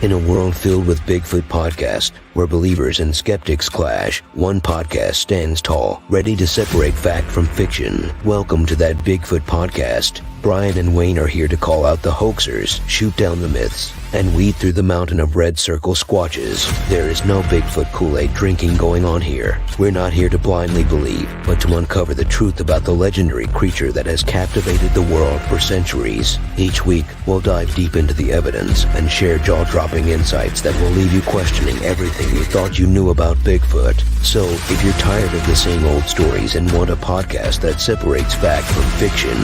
In a world filled with Bigfoot podcasts, where believers and skeptics clash, one podcast stands tall, ready to separate fact from fiction. Welcome to That Bigfoot Podcast. Brian and Wayne are here to call out the hoaxers, shoot down the myths, and weed through the mountain of red circle squatches. There is no Bigfoot Kool-Aid drinking going on here. We're not here to blindly believe, but to uncover the truth about the legendary creature that has captivated the world for centuries. Each week, we'll dive deep into the evidence and share jaw-dropping insights that will leave you questioning everything you thought you knew about Bigfoot. So, if you're tired of the same old stories and want a podcast that separates fact from fiction,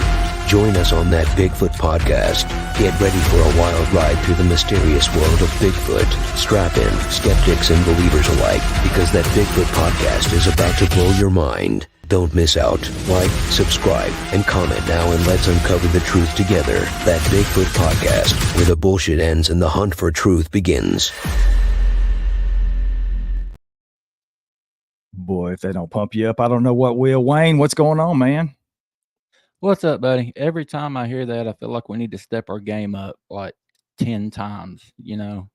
join us on That Bigfoot Podcast. Get ready for a wild ride through the mysterious world of Bigfoot. Strap in, skeptics and believers alike, because That Bigfoot Podcast is about to blow your mind. Don't miss out. Like, subscribe, and comment now, and let's uncover the truth together. That Bigfoot Podcast, where the bullshit ends and the hunt for truth begins. Boy, if they don't pump you up, I don't know what will. Wayne, what's going on, man? What's up, buddy? Every time I hear that, I feel like we need to step our game up like 10 times, you know?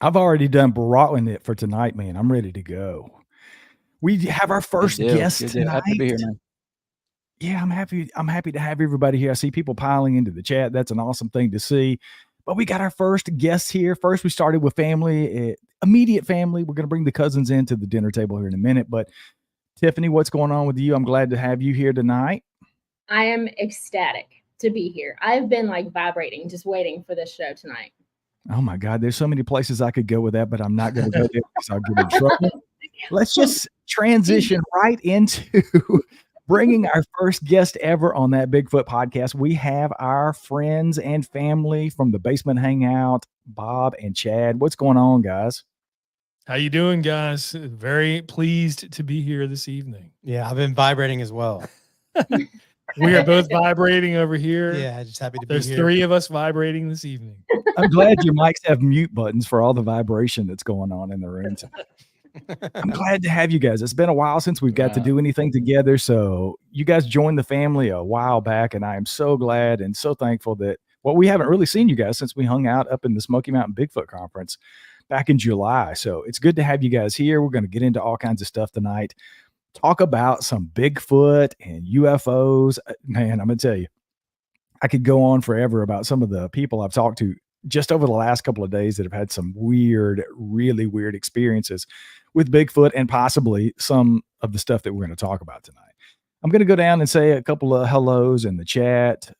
I've already done brought it for tonight, man. I'm ready to go. We have our first guest tonight. Happy to be here, man. Yeah, I'm happy. I'm happy to have everybody here. I see people piling into the chat. That's an awesome thing to see. But we got our first guest here. First, we started with family, immediate family. We're going to bring the cousins into the dinner table here in a minute. But Tiffany, what's going on with you? I'm glad to have you here tonight. I am ecstatic to be here. I've been like vibrating, just waiting for this show tonight. Oh my God, there's so many places I could go with that, but I'm not going to go there because I'll get in trouble. Let's just transition right into bringing our first guest ever on That Bigfoot Podcast. We have our friends and family from the Basement Hangout, Bob and Chad. What's going on, guys? How you doing, guys? Very pleased to be here this evening. Yeah, I've been vibrating as well. We are both vibrating over here. Yeah, just happy to be here. There's three of us vibrating this evening. I'm glad your mics have mute buttons for all the vibration that's going on in the room tonight. I'm glad to have you guys. It's been a while since we've got to do anything together. So you guys joined the family a while back, and I am so glad and so thankful that, well, we haven't really seen you guys since we hung out up in the Smoky Mountain Bigfoot Conference back in July. So it's good to have you guys here. We're going to get into all kinds of stuff tonight. Talk about some Bigfoot and UFOs. Man, I'm going to tell you, I could go on forever about some of the people I've talked to just over the last couple of days that have had some weird, really weird experiences with Bigfoot and possibly some of the stuff that we're going to talk about tonight. I'm going to go down and say a couple of hellos in the chat.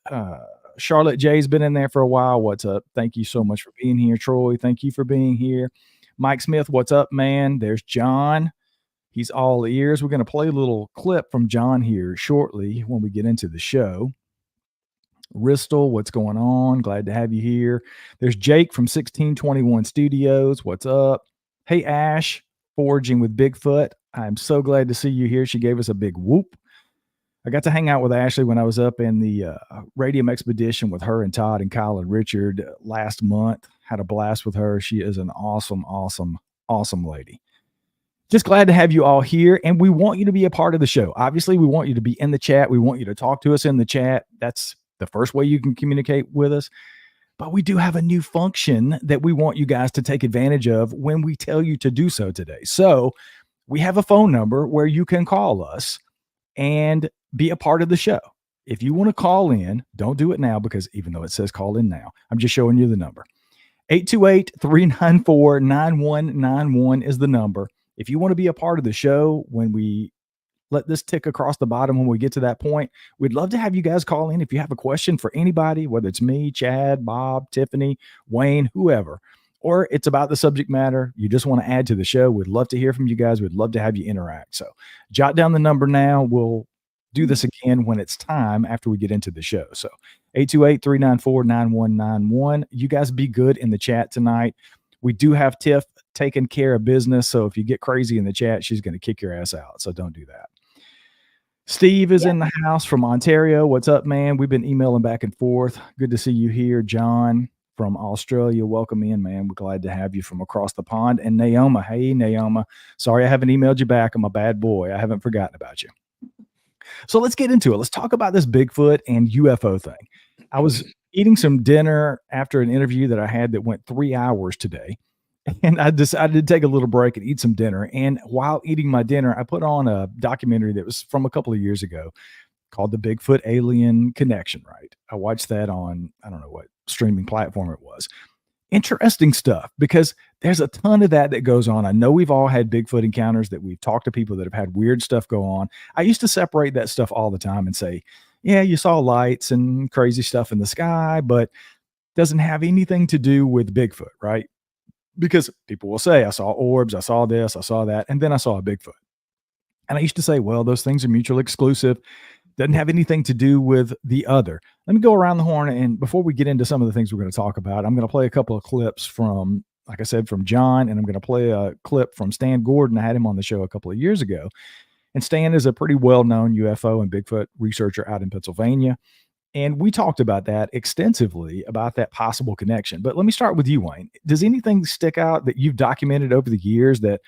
Charlotte J's been in there for a while. What's up? Thank you so much for being here. Troy, thank you for being here. Mike Smith, what's up, man? There's John. He's all ears. We're going to play a little clip from John here shortly when we get into the show. Ristel, what's going on? Glad to have you here. There's Jake from 1621 Studios. What's up? Hey, Ash, Foraging with Bigfoot. I'm so glad to see you here. She gave us a big whoop. I got to hang out with Ashley when I was up in the Radium Expedition with her and Todd and Kyle and Richard last month. Had a blast with her. She is an awesome, awesome, awesome lady. Just glad to have you all here, and we want you to be a part of the show. Obviously, we want you to be in the chat. We want you to talk to us in the chat. That's the first way you can communicate with us. But we do have a new function that we want you guys to take advantage of when we tell you to do so today. So we have a phone number where you can call us and be a part of the show. If you want to call in, don't do it now, because even though it says call in now, I'm just showing you the number. 828-394-9191 is the number. If you want to be a part of the show when we let this tick across the bottom, when we get to that point, we'd love to have you guys call in if you have a question for anybody, whether it's me, Chad, Bob, Tiffany, Wayne, whoever, or it's about the subject matter you just want to add to the show. We'd love to hear from you guys. We'd love to have you interact. So jot down the number now. We'll do this again when it's time after we get into the show. So 828-394-9191. You guys be good in the chat tonight. We do have Tiff taking care of business. So if you get crazy in the chat, she's going to kick your ass out. So don't do that. Steve is in the house from Ontario. What's up, man? We've been emailing back and forth. Good to see you here. John from Australia, welcome in, man. We're glad to have you from across the pond. And Naoma, hey, Naoma. Sorry I haven't emailed you back. I'm a bad boy. I haven't forgotten about you. So let's get into it. Let's talk about this Bigfoot and UFO thing. I was eating some dinner after an interview that I had that went 3 hours today. And I decided to take a little break and eat some dinner. And while eating my dinner, I put on a documentary that was from a couple of years ago called The Bigfoot-alien Connection, right? I watched that on, I don't know what streaming platform it was. Interesting stuff because there's a ton of that goes on. I know we've all had Bigfoot encounters, that we've talked to people that have had weird stuff go on. I used to separate that stuff all the time and say, yeah, you saw lights and crazy stuff in the sky, but doesn't have anything to do with Bigfoot, right? Because people will say, I saw orbs, I saw this, I saw that, and then I saw a Bigfoot. And I used to say, well, those things are mutually exclusive. Doesn't have anything to do with the other. Let me go around the horn. And before we get into some of the things we're going to talk about, I'm going to play a couple of clips from, like I said, from John, and I'm going to play a clip from Stan Gordon. I had him on the show a couple of years ago. And Stan is a pretty well-known UFO and Bigfoot researcher out in Pennsylvania. And we talked about that extensively, about that possible connection. But let me start with you, Wayne. Does anything stick out that you've documented over the years that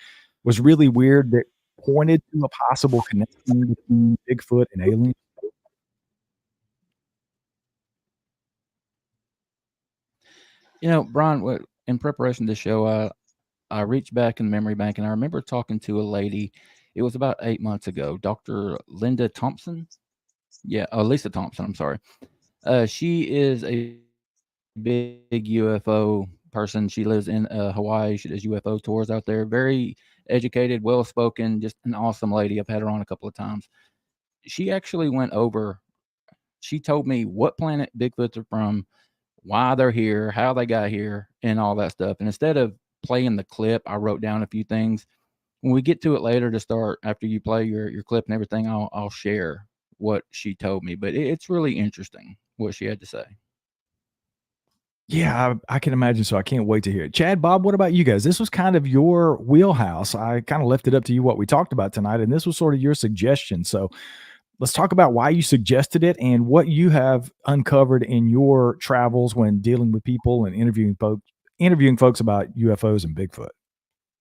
was really weird, that pointed to a possible connection between Bigfoot and aliens? Brian, in preparation to the show, I reached back in the memory bank and I remember talking to a lady. It was about 8 months ago, Dr. Linda Thompson. Yeah, Lisa Thompson. I'm sorry. She is a big UFO person. She lives in Hawaii. She does UFO tours out there. Very educated, well-spoken, just an awesome lady. I've had her on a couple of times. She actually went over. She told me what planet Bigfoots are from, why they're here, how they got here, and all that stuff. And instead of playing the clip, I wrote down a few things. When we get to it later to start, after you play your clip and everything, I'll share what she told me. But it's really interesting what she had to say. Yeah, I can imagine. So I can't wait to hear it. Chad, Bob, what about you guys? This was kind of your wheelhouse. I kind of left it up to you what we talked about tonight, and this was sort of your suggestion. So let's talk about why you suggested it and what you have uncovered in your travels when dealing with people and interviewing folks about UFOs and Bigfoot.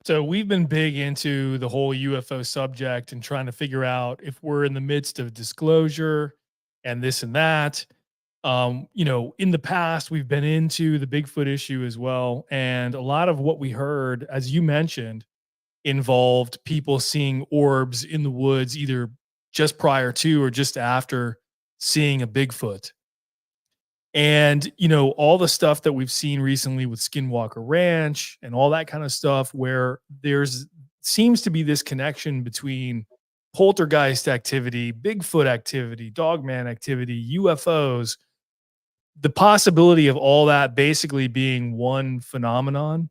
So we've been big into the whole UFO subject and trying to figure out if we're in the midst of disclosure and this and that. In the past, we've been into the Bigfoot issue as well. And a lot of what we heard, as you mentioned, involved people seeing orbs in the woods, either just prior to or just after seeing a Bigfoot. And, all the stuff that we've seen recently with Skinwalker Ranch and all that kind of stuff, where seems to be this connection between poltergeist activity, Bigfoot activity, dogman activity, UFOs, the possibility of all that basically being one phenomenon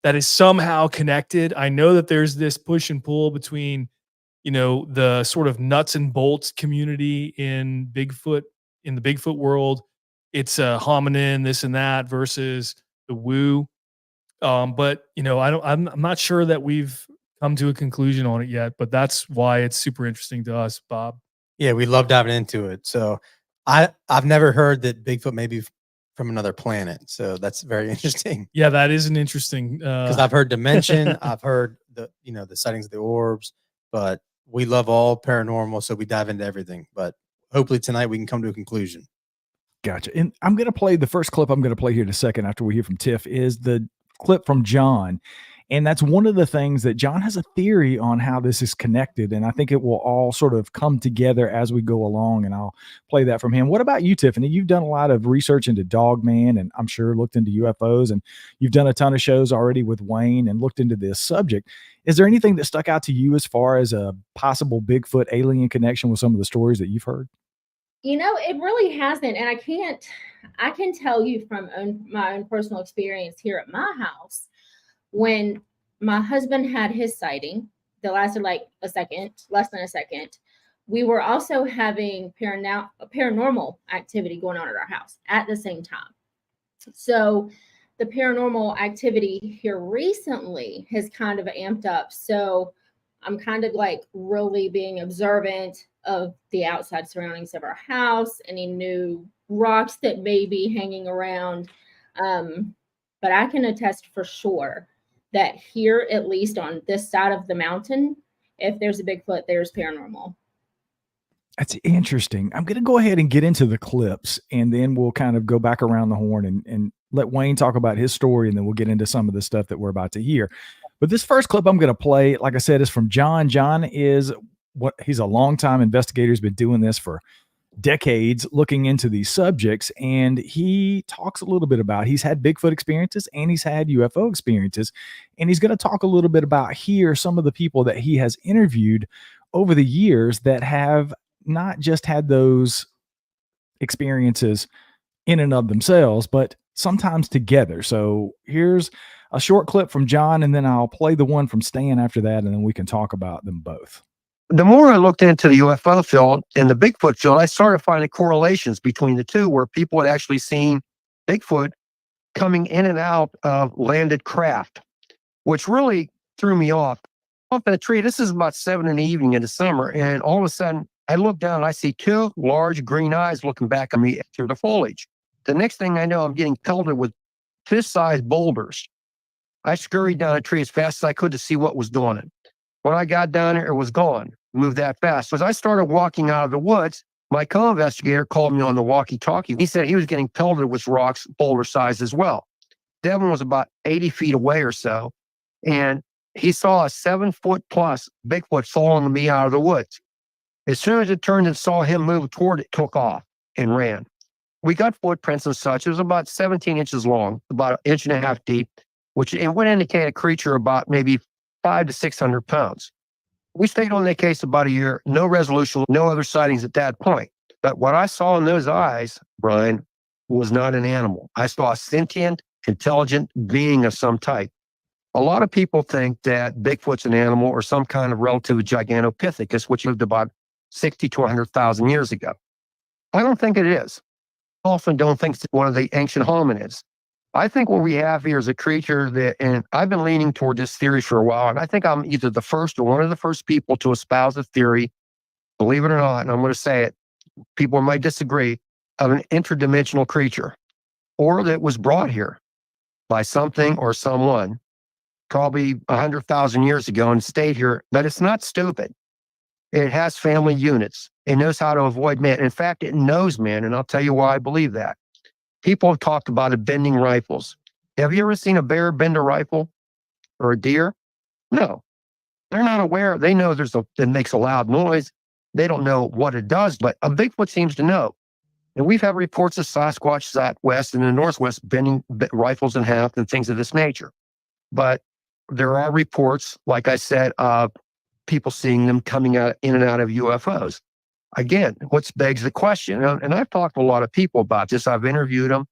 that is somehow connected. I know that there's this push and pull between, the sort of nuts and bolts community in the Bigfoot world. It's a hominin, this and that versus the woo. But I'm not sure that we've come to a conclusion on it yet, but that's why it's super interesting to us, Bob. Yeah, we love diving into it. So I've never heard that Bigfoot may be from another planet. So that's very interesting. Yeah, that is an interesting because I've heard dimension, I've heard the sightings of the orbs, but we love all paranormal, so we dive into everything. But hopefully tonight we can come to a conclusion. Gotcha. And I'm going to play the first clip I'm going to play here in a second after we hear from Tiff is the clip from John. And that's one of the things that John has a theory on how this is connected. And I think it will all sort of come together as we go along. And I'll play that from him. What about you, Tiffany? You've done a lot of research into Dogman and I'm sure looked into UFOs, and you've done a ton of shows already with Wayne and looked into this subject. Is there anything that stuck out to you as far as a possible Bigfoot alien connection with some of the stories that you've heard? It really hasn't. And I can tell you from my own personal experience here at my house, when my husband had his sighting that lasted like less than a second, we were also having paranormal activity going on at our house at the same time. So the paranormal activity here recently has kind of amped up. So I'm kind of like really being observant of the outside surroundings of our house, any new rocks that may be hanging around. But I can attest for sure that here, at least on this side of the mountain, if there's a Bigfoot, there's paranormal. That's interesting. I'm going to go ahead and get into the clips, and then we'll kind of go back around the horn and let Wayne talk about his story, and then we'll get into some of the stuff that we're about to hear. But this first clip I'm going to play, like I said, is from John. John is he's a longtime investigator. He's been doing this for decades, looking into these subjects, and he talks a little bit about he's had Bigfoot experiences and he's had UFO experiences, and he's going to talk a little bit about here some of the people that he has interviewed over the years that have not just had those experiences in and of themselves, but sometimes together. So here's a short clip from John, and then I'll play the one from Stan after that, and then we can talk about them both. The more I looked into the UFO field and the Bigfoot field, I started finding correlations between the two where people had actually seen Bigfoot coming in and out of landed craft, which really threw me off. Up in a tree, this is about 7 in the evening in the summer, and all of a sudden I look down and I see two large green eyes looking back at me through the foliage. The next thing I know, I'm getting pelted with fist-sized boulders. I scurried down a tree as fast as I could to see what was doing it. When I got down there, it was gone. Moved that fast. As I started walking out of the woods, my co-investigator called me on the walkie-talkie. He said he was getting pelted with rocks, boulder size as well. Devin was about 80 feet away or so, and he saw a 7-foot plus Bigfoot following me out of the woods. As soon as it turned and saw him move toward it, took off and ran. We got footprints and such. It was about 17 inches long, about 1.5 inches deep, which it would indicate a creature about maybe 500 to 600 pounds. We stayed on that case about a year, no resolution, no other sightings at that point. But what I saw in those eyes, Brian, was not an animal. I saw a sentient, intelligent being of some type. A lot of people think that Bigfoot's an animal or some kind of relative Gigantopithecus, which lived about 60 to 100,000 years ago. I don't think it is. I often don't think it's one of the ancient hominids. I think what we have here is a creature that, and I've been leaning toward this theory for a while, and I think I'm either the first or one of the first people to espouse a theory, believe it or not, and I'm going to say it, people might disagree, of an interdimensional creature, or that was brought here by something or someone, probably 100,000 years ago and stayed here, but it's not stupid. It has family units. It knows how to avoid man. In fact, it knows man, and I'll tell you why I believe that. People have talked about it bending rifles. Have you ever seen a bear bend a rifle or a deer? No. They're not aware. They know it makes a loud noise. They don't know what it does, but a Bigfoot seems to know. And we've had reports of Sasquatch out west and in the Northwest bending rifles in half and things of this nature. But there are reports, like I said, of people seeing them coming out in and out of UFOs. Again, what begs the question, and I've talked to a lot of people about this. I've interviewed them.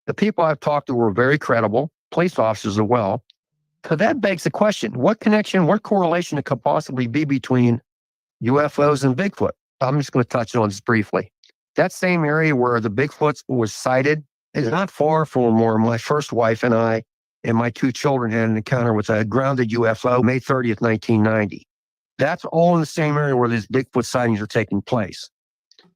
The people I've talked to were very credible, police officers as well. So that begs the question, what connection, what correlation could possibly be between UFOs and Bigfoot? I'm just going to touch on this briefly. That same area where the Bigfoot was sighted is not far from where my first wife and I and my two children had an encounter with a grounded UFO May 30th, 1990. That's all in the same area where these Bigfoot sightings are taking place.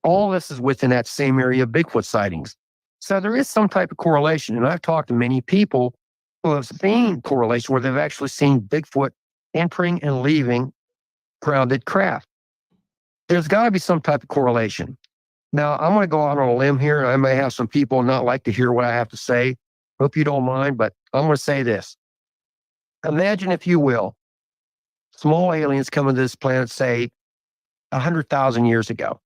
All this is within that same area of Bigfoot sightings. So there is some type of correlation. And I've talked to many people who have seen correlation where they've actually seen Bigfoot entering and leaving grounded craft. There's got to be some type of correlation. Now, I'm going to go out on a limb here. I may have some people not like to hear what I have to say. Hope you don't mind, but I'm going to say this. Imagine, if you will, small aliens coming to this planet, say, 100,000 years ago.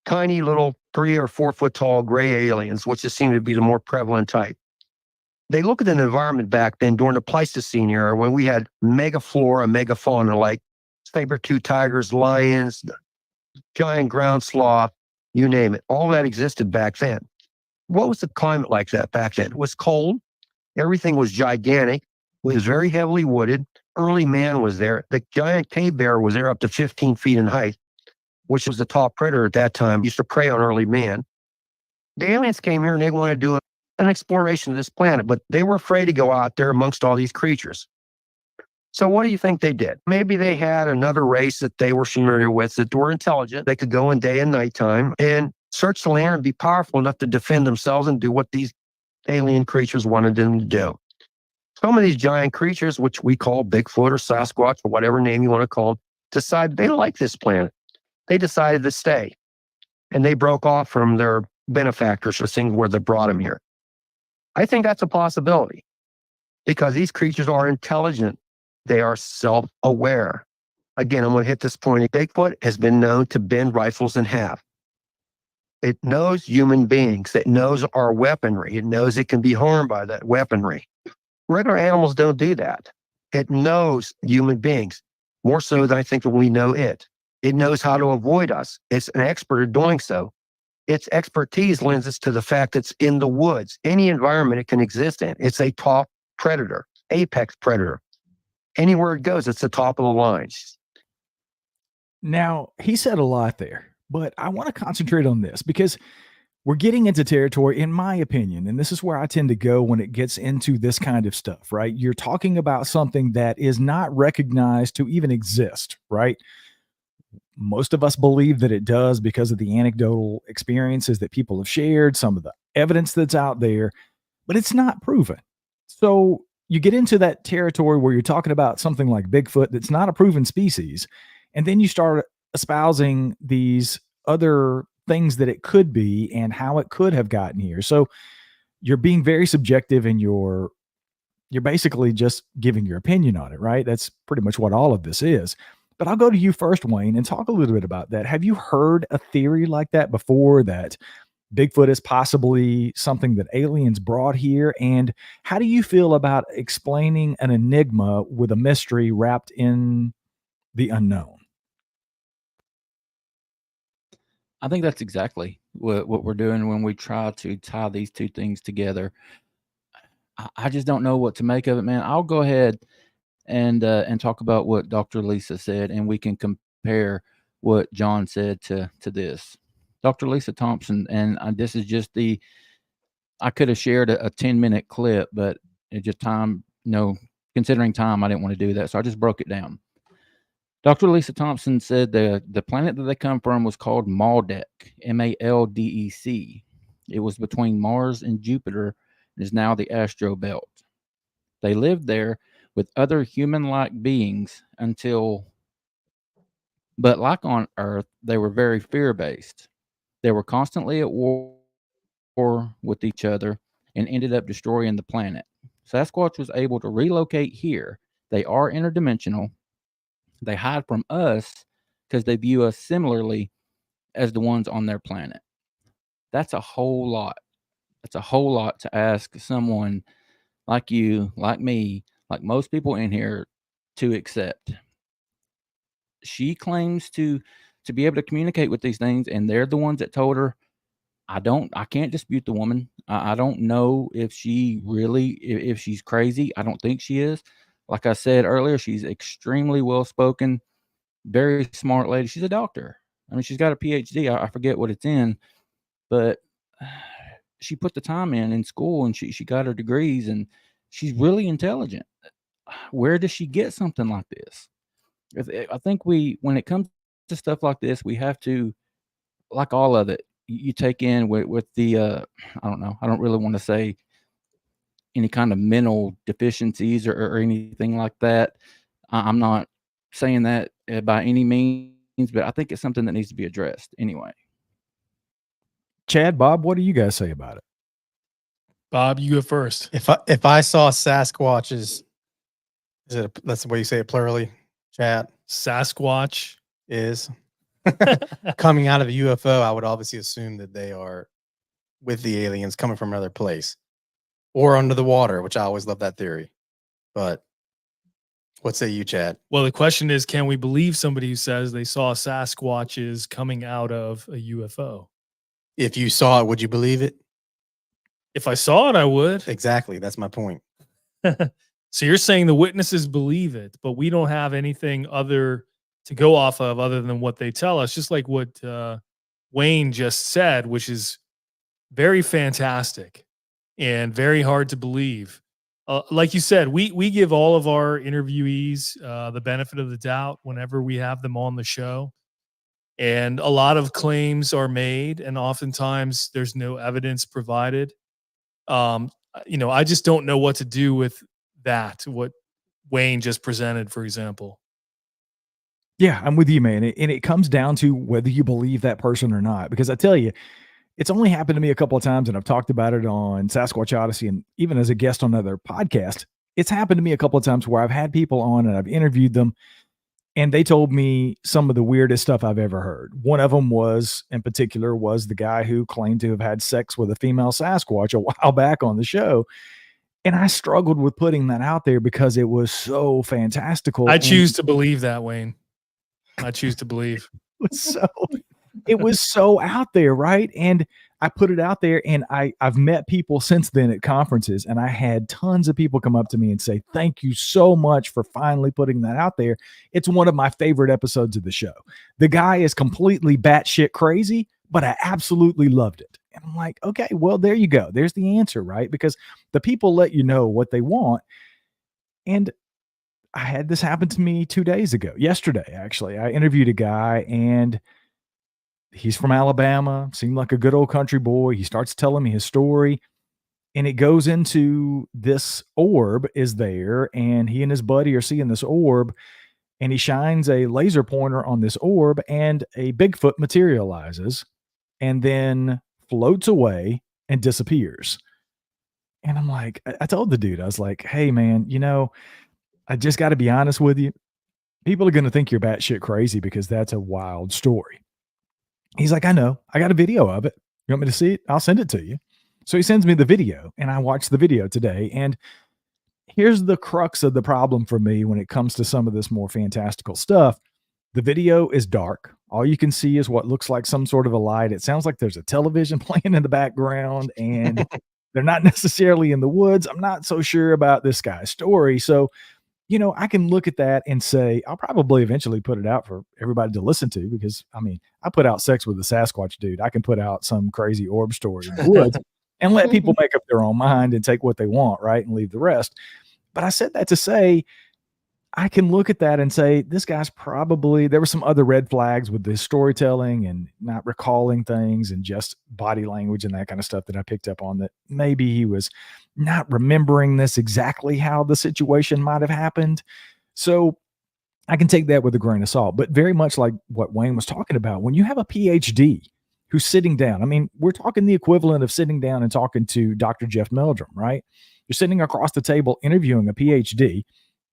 Tiny little 3 or 4 foot tall gray aliens, which just seem to be the more prevalent type. They look at an environment back then during the Pleistocene era when we had megaflora, megafauna like saber-tooth tigers, lions, giant ground sloth, you name it. All that existed back then. What was the climate like that back then? It was cold. Everything was gigantic. It was very heavily wooded. Early man was there. The giant cave bear was there up to 15 feet in height, which was the top predator at that time, used to prey on early man. The aliens came here and they wanted to do an exploration of this planet, but they were afraid to go out there amongst all these creatures. So what do you think they did? Maybe they had another race that they were familiar with that were intelligent. They could go in day and nighttime and search the land and be powerful enough to defend themselves and do what these alien creatures wanted them to do. Some of these giant creatures, which we call Bigfoot or Sasquatch or whatever name you want to call them, decide they like this planet. They decided to stay, and they broke off from their benefactors or things where they brought them here. I think that's a possibility because these creatures are intelligent. They are self-aware. Again, I'm going to hit this point. Bigfoot has been known to bend rifles in half. It knows human beings. It knows our weaponry. It knows it can be harmed by that weaponry. Regular animals don't do that. It knows human beings more so than I think that we know it. It knows how to avoid us. It's an expert at doing so. Its expertise lends us to the fact that it's in the woods, any environment it can exist in. It's a top predator, apex predator. Anywhere it goes, it's the top of the line. Now, he said a lot there, but I want to concentrate on this because we're getting into territory, in my opinion, and this is where I tend to go when it gets into this kind of stuff, right? You're talking about something that is not recognized to even exist, right? Most of us believe that it does because of the anecdotal experiences that people have shared, some of the evidence that's out there, but it's not proven. So you get into that territory where you're talking about something like Bigfoot that's not a proven species, and then you start espousing these other things that it could be and how it could have gotten here. So you're being very subjective and you're basically just giving your opinion on it, right? That's pretty much what all of this is. But I'll go to you first, Wayne, and talk a little bit about that. Have you heard a theory like that before, that Bigfoot is possibly something that aliens brought here? And how do you feel about explaining an enigma with a mystery wrapped in the unknown? I think that's exactly what we're doing when we try to tie these two things together. I just don't know what to make of it, man. I'll go ahead and talk about what Dr. Lisa said, and we can compare what John said to this. Dr. Lisa Thompson, and this is just I could have shared a 10-minute clip, but it just time, considering time, I didn't want to do that, so I just broke it down. Dr. Lisa Thompson said the planet that they come from was called Maldek, Maldec. It was between Mars and Jupiter and is now the astro belt. They lived there with other human-like beings but like on Earth, they were very fear-based. They were constantly at war with each other and ended up destroying the planet. Sasquatch was able to relocate here. They are interdimensional. They hide from us because they view us similarly as the ones on their planet. That's a whole lot. That's a whole lot to ask someone like you, like me, like most people in here to accept. She claims to be able to communicate with these things, and they're the ones that told her. I can't dispute the woman. I don't know if if she's crazy. I don't think she is. Like I said earlier, she's extremely well-spoken, very smart lady. She's a doctor. I mean, she's got a PhD. I forget what it's in, but she put the time in school, and she got her degrees, and she's really intelligent. Where does she get something like this? I think when it comes to stuff like this, we have to, like all of it, you take in with the, I don't know, I don't really want to say any kind of mental deficiencies or anything like that. I'm not saying that by any means, but I think it's something that needs to be addressed anyway. Chad, Bob, what do you guys say about it? Bob, you go first. If I saw Sasquatches, that's the way you say it plurally, chat? Sasquatch is coming out of a UFO, I would obviously assume that they are with the aliens coming from another place or under the water, which I always love that theory. But what say you, Chad? Well, the question is, can we believe somebody who says they saw Sasquatches coming out of a UFO? If you saw it, would you believe it? If I saw it, I would. Exactly. That's my point. So you're saying the witnesses believe it, but we don't have anything other to go off of other than what they tell us, just like what Wayne just said, which is very fantastic and very hard to believe. Like you said, we give all of our interviewees the benefit of the doubt whenever we have them on the show. And a lot of claims are made, and oftentimes there's no evidence provided. I just don't know what to do with that, what Wayne just presented, for example. Yeah, I'm with you, man. And it comes down to whether you believe that person or not. Because I tell you, it's only happened to me a couple of times, and I've talked about it on Sasquatch Odyssey and even as a guest on other podcasts. It's happened to me a couple of times where I've had people on and I've interviewed them, and they told me some of the weirdest stuff I've ever heard. One of them was, in particular, was the guy who claimed to have had sex with a female Sasquatch a while back on the show. And I struggled with putting that out there because it was so fantastical. I and choose to believe that, Wayne. I choose to believe. was so it was so out there, right? And I put it out there, and I've met people since then at conferences, and I had tons of people come up to me and say, "Thank you so much for finally putting that out there." It's one of my favorite episodes of the show. The guy is completely batshit crazy, but I absolutely loved it. And I'm like, okay, well, there you go. There's the answer, right? Because the people let you know what they want. And I had this happen to me 2 days ago. Yesterday, actually. I interviewed a guy, and he's from Alabama, seemed like a good old country boy. He starts telling me his story, and it goes into this orb is there, and he and his buddy are seeing this orb, and he shines a laser pointer on this orb, and a Bigfoot materializes and then floats away and disappears. And I'm like, I told the dude, I was like, hey, man, I just got to be honest with you. People are going to think you're batshit crazy because that's a wild story. He's like, I know. I got a video of it. You want me to see it? I'll send it to you. So he sends me the video, and I watched the video today. And here's the crux of the problem for me when it comes to some of this more fantastical stuff. The video is dark. All you can see is what looks like some sort of a light. It sounds like there's a television playing in the background, and they're not necessarily in the woods. I'm not so sure about this guy's story. So, I can look at that and say, I'll probably eventually put it out for everybody to listen to because, I mean, I put out Sex with the Sasquatch Dude. I can put out some crazy orb story in the woods and let people make up their own mind and take what they want, right? And leave the rest. But I said that to say, I can look at that and say, this guy's probably, there were some other red flags with the storytelling and not recalling things and just body language and that kind of stuff that I picked up on, that maybe he was not remembering this exactly how the situation might have happened. So I can take that with a grain of salt, but very much like what Wayne was talking about, when you have a PhD who's sitting down, I mean, we're talking the equivalent of sitting down and talking to Dr. Jeff Meldrum, right? You're sitting across the table interviewing a PhD,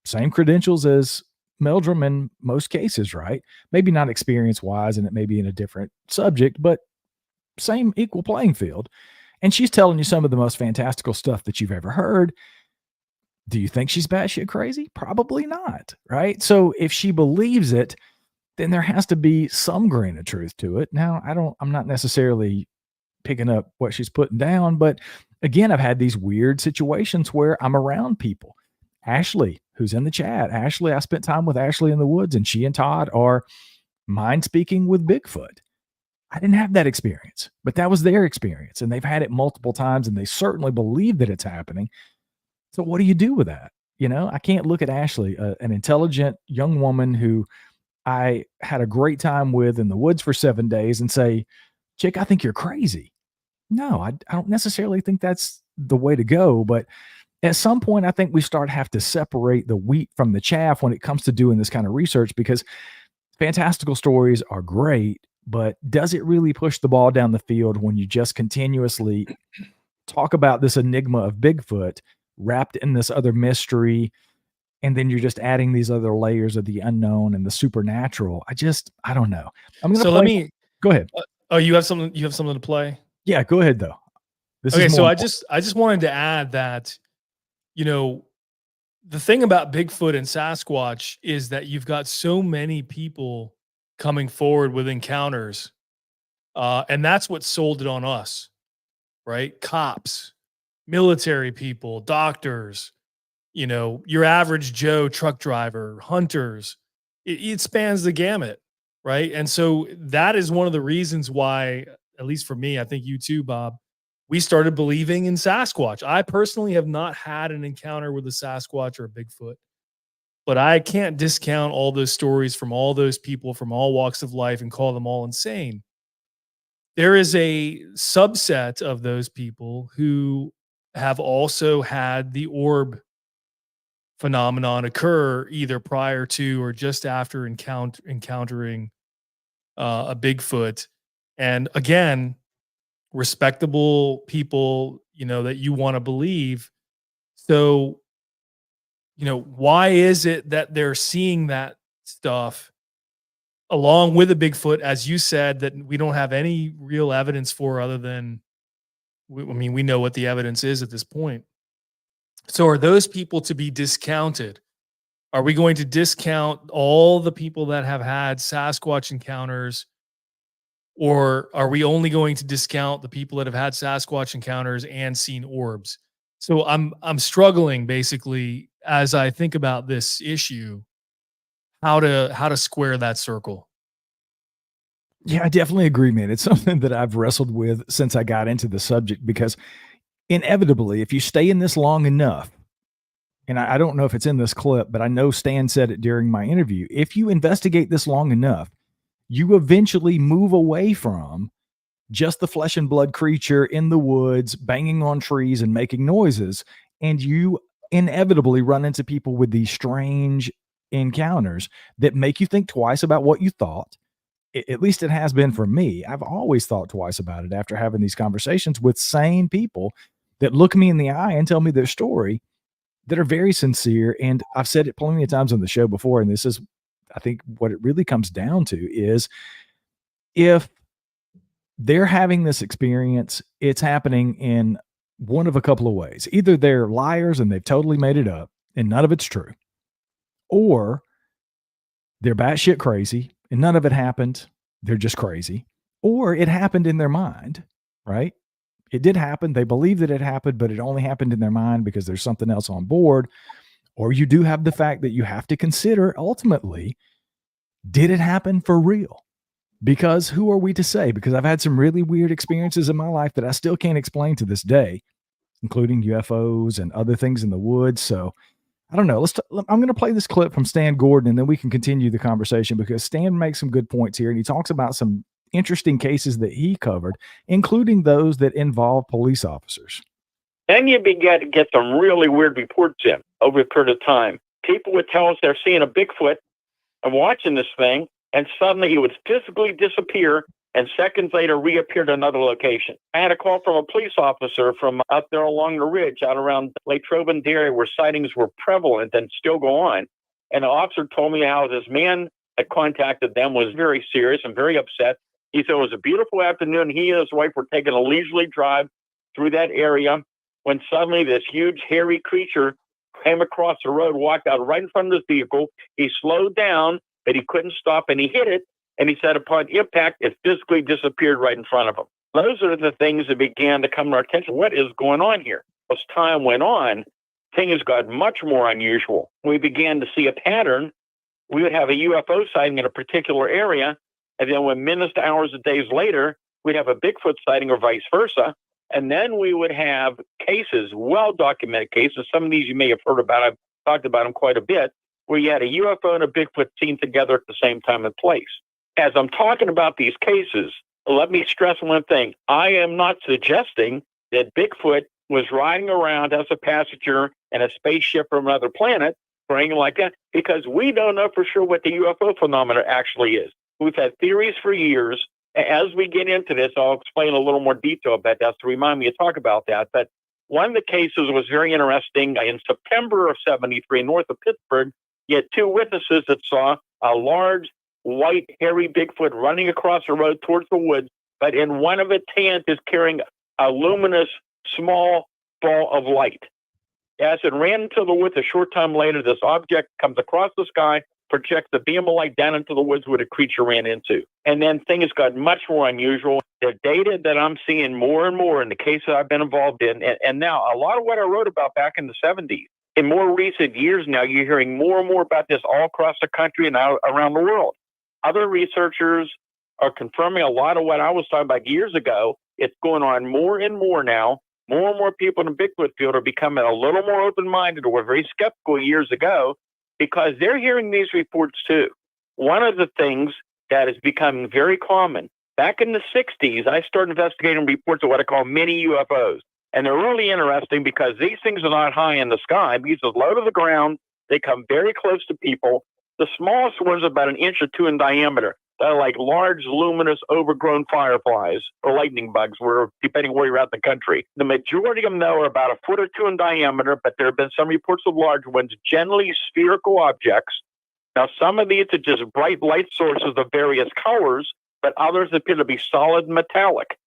same credentials as Meldrum in most cases, right? Maybe not experience wise, and it may be in a different subject, but same equal playing field. And she's telling you some of the most fantastical stuff that you've ever heard. Do you think she's batshit crazy? Probably not, right? So if she believes it, then there has to be some grain of truth to it. Now, I'm not necessarily picking up what she's putting down, but again, I've had these weird situations where I'm around people. Ashley, who's in the chat, Ashley, I spent time with Ashley in the woods, and she and Todd are mind speaking with Bigfoot. I didn't have that experience, but that was their experience, and they've had it multiple times, and they certainly believe that it's happening. So what do you do with that? I can't look at Ashley, an intelligent young woman who I had a great time with in the woods for 7 days, and say, chick, I think you're crazy. No, I don't necessarily think that's the way to go, but at some point, I think we have to separate the wheat from the chaff when it comes to doing this kind of research, because fantastical stories are great, but does it really push the ball down the field when you just continuously talk about this enigma of Bigfoot wrapped in this other mystery, and then you're just adding these other layers of the unknown and the supernatural? I don't know. Go ahead. Oh, you have something to play? Yeah, go ahead though. Okay, so I just wanted to add that, the thing about Bigfoot and Sasquatch is that you've got so many people coming forward with encounters, and that's what sold it on us, right? Cops, military people, doctors, your average Joe truck driver, hunters. It spans the gamut, right? And so that is one of the reasons why, at least for me, I think you too, Bob, we started believing in Sasquatch. I personally have not had an encounter with a Sasquatch or a Bigfoot, but I can't discount all those stories from all those people from all walks of life and call them all insane. There is a subset of those people who have also had the orb phenomenon occur either prior to or just after encountering a Bigfoot. And again, respectable people, that you want to believe. So, why is it that they're seeing that stuff along with a Bigfoot, as you said, that we don't have any real evidence for other than, we know what the evidence is at this point. So are those people to be discounted? Are we going to discount all the people that have had Sasquatch encounters? Or are we only going to discount the people that have had Sasquatch encounters and seen orbs? So I'm struggling basically as I think about this issue, how to square that circle. Yeah, I definitely agree, man. It's something that I've wrestled with since I got into the subject because inevitably, if you stay in this long enough, and I don't know if it's in this clip, but I know Stan said it during my interview. If you investigate this long enough, you eventually move away from just the flesh and blood creature in the woods, banging on trees and making noises. And you inevitably run into people with these strange encounters that make you think twice about what you thought. At least it has been for me. I've always thought twice about it after having these conversations with sane people that look me in the eye and tell me their story, that are very sincere. And I've said it plenty of times on the show before, and this is, I think, what it really comes down to is if they're having this experience, it's happening in one of a couple of ways. Either they're liars and they've totally made it up and none of it's true, or they're batshit crazy and none of it happened. They're just crazy, or it happened in their mind, right? It did happen. They believe that it happened, but it only happened in their mind because there's something else on board. Or you do have the fact that you have to consider ultimately, did it happen for real? Because who are we to say? Because I've had some really weird experiences in my life that I still can't explain to this day, including UFOs and other things in the woods. So I don't know. I'm going to play this clip from Stan Gordon, and then we can continue the conversation because Stan makes some good points here, and he talks about some interesting cases that he covered, including those that involve police officers. Then you begin to get some really weird reports in over a period of time. People would tell us they're seeing a Bigfoot and watching this thing, and suddenly he would physically disappear and seconds later reappear at another location. I had a call from a police officer from out there along the ridge out around Lake Troben area where sightings were prevalent and still go on. And the officer told me how this man had contacted them, was very serious and very upset. He said it was a beautiful afternoon. He and his wife were taking a leisurely drive through that area when suddenly this huge hairy creature came across the road, walked out right in front of his vehicle. He slowed down, but he couldn't stop, and he hit it. And he said upon impact, it physically disappeared right in front of him. Those are the things that began to come to our attention. What is going on here? As time went on, things got much more unusual. We began to see a pattern. We would have a UFO sighting in a particular area, and then when minutes to hours or days later, we'd have a Bigfoot sighting or vice versa. And then we would have cases, well-documented cases. Some of these you may have heard about. I've talked about them quite a bit, where you had a UFO and a Bigfoot seen together at the same time and place. As I'm talking about these cases, let me stress one thing. I am not suggesting that Bigfoot was riding around as a passenger in a spaceship from another planet or anything like that, because we don't know for sure what the UFO phenomenon actually is. We've had theories for years. As we get into this, I'll explain a little more detail about that to remind me to talk about that. But one of the cases was very interesting. In September of 73, north of Pittsburgh, you had two witnesses that saw a large, white, hairy Bigfoot running across the road towards the woods, but in one of its hands is carrying a luminous, small ball of light. As it ran into the woods a short time later, this object comes across the sky, projects the beam of light down into the woods where the creature ran into. And then things got much more unusual. The data that I'm seeing more and more in the cases I've been involved in, and now a lot of what I wrote about back in the 70s, in more recent years now, you're hearing more and more about this all across the country and out around the world. Other researchers are confirming a lot of what I was talking about years ago. It's going on more and more now. More and more people in the Bigfoot field are becoming a little more open-minded or were very skeptical years ago because they're hearing these reports too. One of the things that is becoming very common, back in the 60s, I started investigating reports of what I call mini UFOs. And they're really interesting because these things are not high in the sky. These are low to the ground. They come very close to people. The smallest ones are about 1 inch or 2 in diameter. They're like large, luminous, overgrown fireflies or lightning bugs, depending where you're at in the country. The majority of them, though, are about 1 foot or 2 in diameter, but there have been some reports of large ones, generally spherical objects. Now, some of these are just bright light sources of various colors, but others appear to be solid metallic.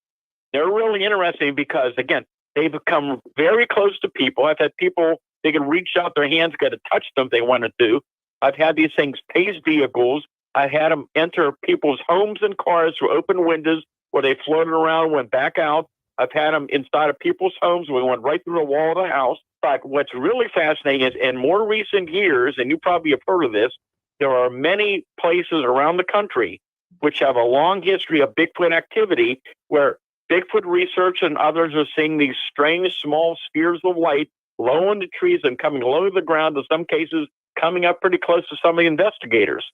They're really interesting because, again, they become very close to people. I've had people, they can reach out their hands, get to touch them if they wanted to. I've had these things pace vehicles. I've had them enter people's homes and cars through open windows where they floated around, went back out. I've had them inside of people's homes. We went right through the wall of the house. But what's really fascinating is in more recent years, and you probably have heard of this, there are many places around the country which have a long history of Bigfoot activity where Bigfoot research and others are seeing these strange small spheres of light low in the trees and coming low to the ground, in some cases coming up pretty close to some of the investigators.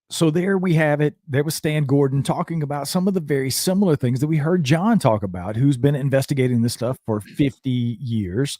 So there we have it. There was Stan Gordon talking about some of the very similar things that we heard John talk about, who's been investigating this stuff for 50 years.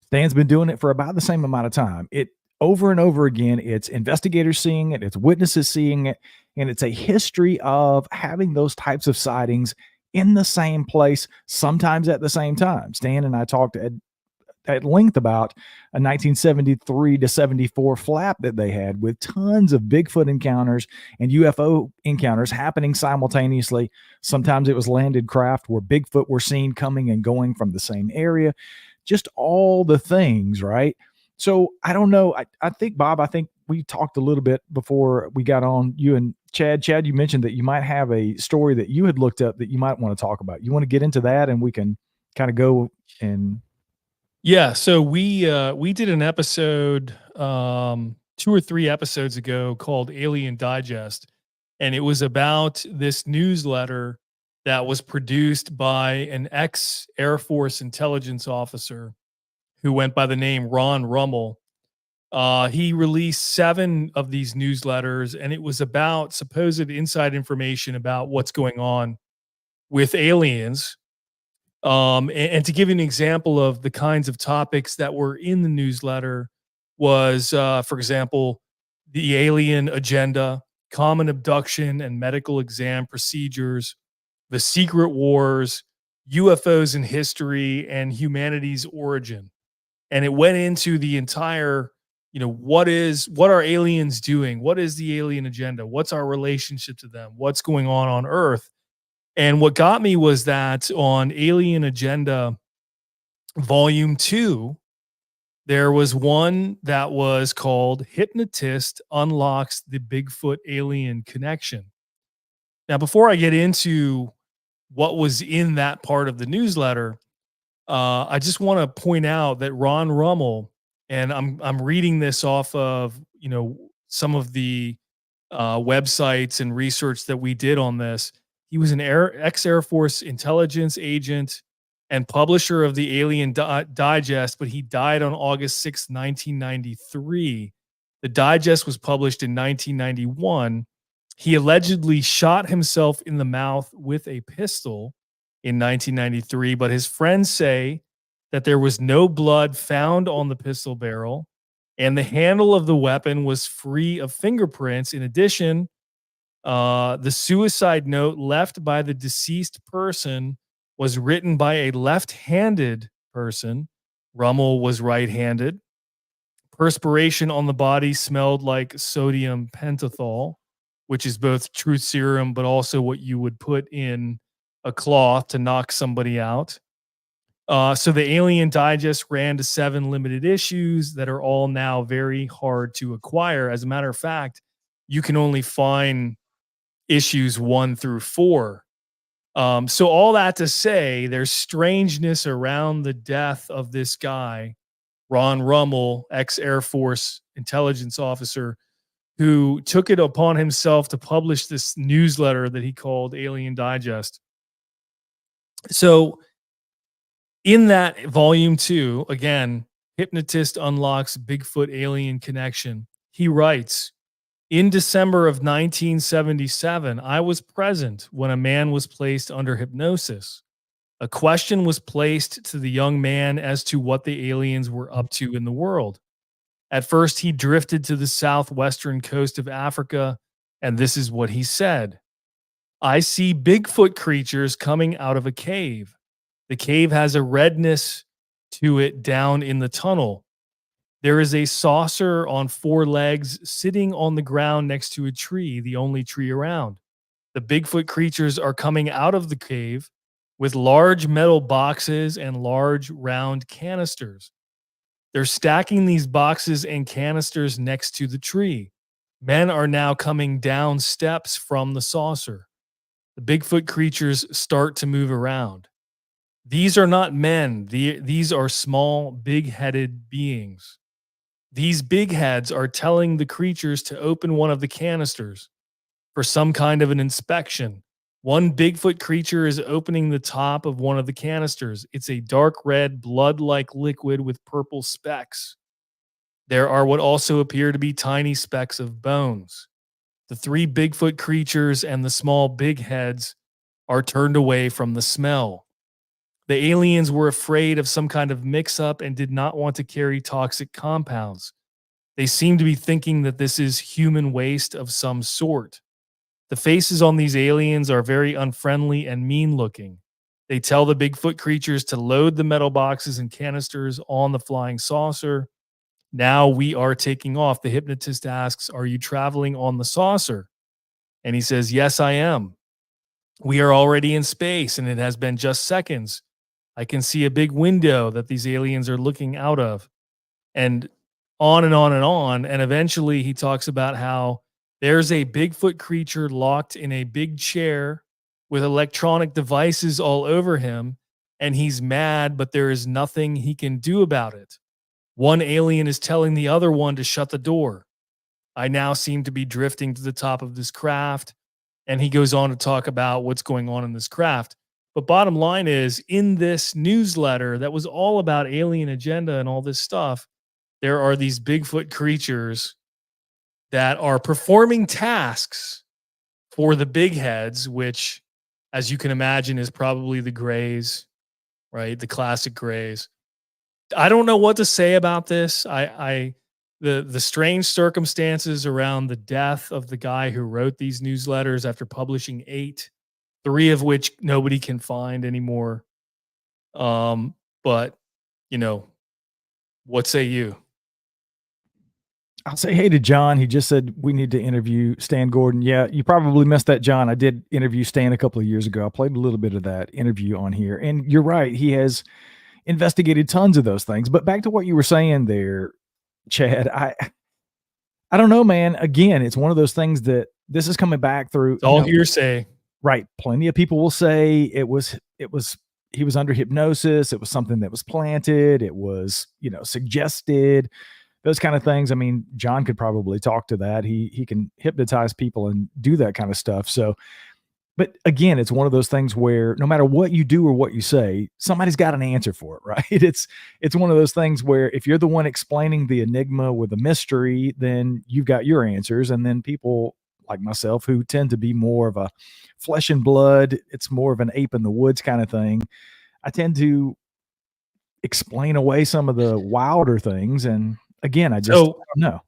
Stan's been doing it for about the same amount of time. It over and over again, it's investigators seeing it, it's witnesses seeing it, and it's a history of having those types of sightings in the same place, sometimes at the same time. Stan and I talked at length about a 1973 to 74 flap that they had with tons of Bigfoot encounters and UFO encounters happening simultaneously. Sometimes it was landed craft where Bigfoot were seen coming and going from the same area, just all the things, right? So I don't know. I think, Bob, I think we talked a little bit before we got on, you and Chad. Chad, you mentioned that you might have a story that you had looked up that you might want to talk about. You want to get into that and we can kind of go and... Yeah, so we did an episode 2 or 3 episodes ago called Alien Digest, and it was about this newsletter that was produced by an ex-Air Force intelligence officer who went by the name Ron Rummel. He released 7 of these newsletters, and it was about supposed inside information about what's going on with aliens. And to give you an example of the kinds of topics that were in the newsletter was, for example, the alien agenda, common abduction and medical exam procedures, the secret wars, UFOs in history, and humanity's origin. And it went into the entire, what are aliens doing? What is the alien agenda? What's our relationship to them? What's going on Earth? And what got me was that on Alien Agenda Volume 2, there was one that was called Hypnotist Unlocks the Bigfoot-Alien Connection. Now, before I get into what was in that part of the newsletter, I just want to point out that Ron Rummel, and I'm reading this off of, some of the websites and research that we did on this. He was an ex-Air Force intelligence agent and publisher of the Alien Digest, but he died on August 6, 1993. The digest was published in 1991. He allegedly shot himself in the mouth with a pistol in 1993, but his friends say that there was no blood found on the pistol barrel, and the handle of the weapon was free of fingerprints. In addition, the suicide note left by the deceased person was written by a left-handed person. Rummel was right-handed. Perspiration on the body smelled like sodium pentothal, which is both truth serum, but also what you would put in a cloth to knock somebody out. So the Alien Digest ran to 7 limited issues that are all now very hard to acquire. As a matter of fact, you can only find issues 1 through 4. So all that to say, there's strangeness around the death of this guy, Ron Rummel, ex-Air Force intelligence officer, who took it upon himself to publish this newsletter that he called Alien Digest. So in that volume 2, again, Hypnotist Unlocks Bigfoot-Alien Connection, he writes, in December of 1977, I was present when a man was placed under hypnosis. A question was placed to the young man as to what the aliens were up to in the world. At first, he drifted to the southwestern coast of Africa, and this is what he said. I see Bigfoot creatures coming out of a cave. The cave has a redness to it down in the tunnel. There is a saucer on 4 legs sitting on the ground next to a tree, the only tree around. The Bigfoot creatures are coming out of the cave with large metal boxes and large round canisters. They're stacking these boxes and canisters next to the tree. Men are now coming down steps from the saucer. The Bigfoot creatures start to move around. These are not men. These are small, big-headed beings. These big heads are telling the creatures to open one of the canisters for some kind of an inspection. One Bigfoot creature is opening the top of one of the canisters. It's a dark red, blood-like liquid with purple specks. There are what also appear to be tiny specks of bones. The 3 Bigfoot creatures and the small big heads are turned away from the smell. The aliens were afraid of some kind of mix-up and did not want to carry toxic compounds. They seem to be thinking that this is human waste of some sort. The faces on these aliens are very unfriendly and mean-looking. They tell the Bigfoot creatures to load the metal boxes and canisters on the flying saucer. Now we are taking off. The hypnotist asks, "Are you traveling on the saucer?" And he says, "Yes, I am. We are already in space, and it has been just seconds. I can see a big window that these aliens are looking out of." And on and on and on. And eventually he talks about how there's a Bigfoot creature locked in a big chair with electronic devices all over him, and he's mad, but there is nothing he can do about it. One alien is telling the other one to shut the door. I now seem to be drifting to the top of this craft. And he goes on to talk about what's going on in this craft. But bottom line is, in this newsletter that was all about alien agenda and all this stuff, there are these Bigfoot creatures that are performing tasks for the big heads, which, as you can imagine, is probably the Greys, right? The classic Greys. I don't know what to say about this. The strange circumstances around the death of the guy who wrote these newsletters after publishing 8, 3 of which nobody can find anymore. But what say you? I'll say hey to John. He just said we need to interview Stan Gordon. Yeah, you probably missed that, John. I did interview Stan a couple of years ago. I played a little bit of that interview on here. And you're right. He has investigated tons of those things. But back to what you were saying there, Chad, I don't know, man. Again, it's one of those things that this is coming back through. It's all hearsay. Right. Plenty of people will say he was under hypnosis. It was something that was planted. It was, suggested, those kind of things. I mean, John could probably talk to that. He can hypnotize people and do that kind of stuff. So, but again, it's one of those things where no matter what you do or what you say, somebody's got an answer for it, right? It's one of those things where if you're the one explaining the enigma with a mystery, then you've got your answers. And then people like myself, who tend to be more of a flesh and blood, it's more of an ape in the woods kind of thing, I tend to explain away some of the wilder things. And again, I just don't know.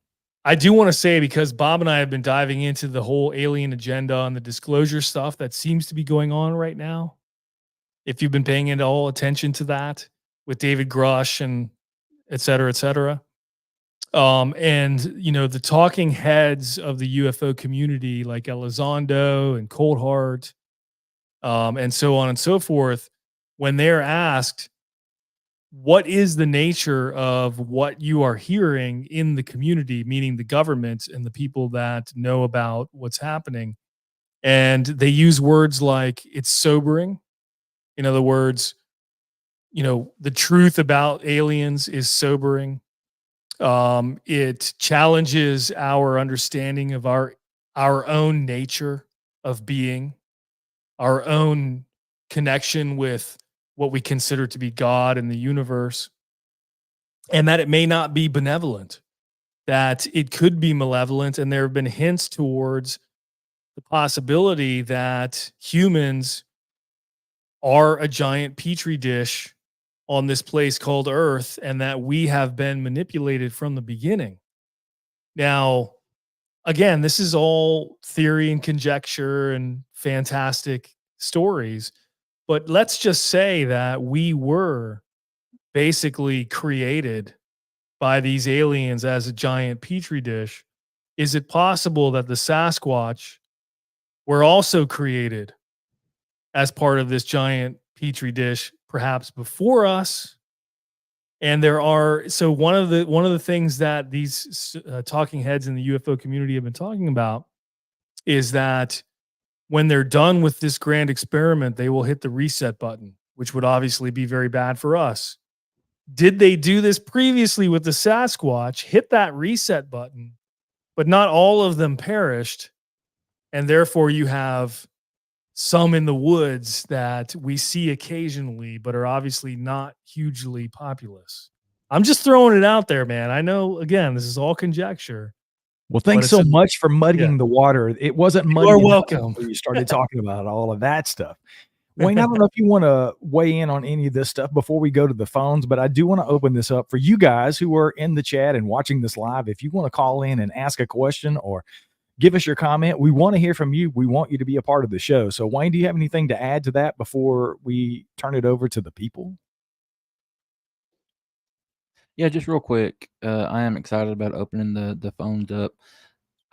I do want to say, because Bob and I have been diving into the whole alien agenda and the disclosure stuff that seems to be going on right now. If you've been paying at all attention to that with David Grush and et cetera, et cetera. And the talking heads of the UFO community, like Elizondo and Coldheart, and so on and so forth, when they're asked, what is the nature of what you are hearing in the community, meaning the government and the people that know about what's happening? And they use words like, it's sobering. In other words, the truth about aliens is sobering. It challenges our understanding of our own nature of being, our own connection with what we consider to be God and the universe, and that it may not be benevolent, that it could be malevolent. And there have been hints towards the possibility that humans are a giant petri dish on this place called Earth and that we have been manipulated from the beginning. Now, again, this is all theory and conjecture and fantastic stories, but let's just say that we were basically created by these aliens as a giant petri dish. Is it possible that the Sasquatch were also created as part of this giant petri dish, perhaps before us? And there are, so one of the things that these talking heads in the UFO community have been talking about is that when they're done with this grand experiment, they will hit the reset button, which would obviously be very bad for us. Did they do this previously with the Sasquatch, hit that reset button, but not all of them perished, and therefore you have some in the woods that we see occasionally, but are obviously not hugely populous? I'm just throwing it out there, man. I know, again, this is all conjecture. Well, thanks so much for muddying the water. It wasn't muddy. You're welcome. You started talking about all of that stuff. Wayne, I don't know if you want to weigh in on any of this stuff before we go to the phones, but I do want to open this up for you guys who are in the chat and watching this live. If you want to call in and ask a question or give us your comment, we want to hear from you. We want you to be a part of the show. So, Wayne, do you have anything to add to that before we turn it over to the people? Yeah, just real quick. I am excited about opening the phones up.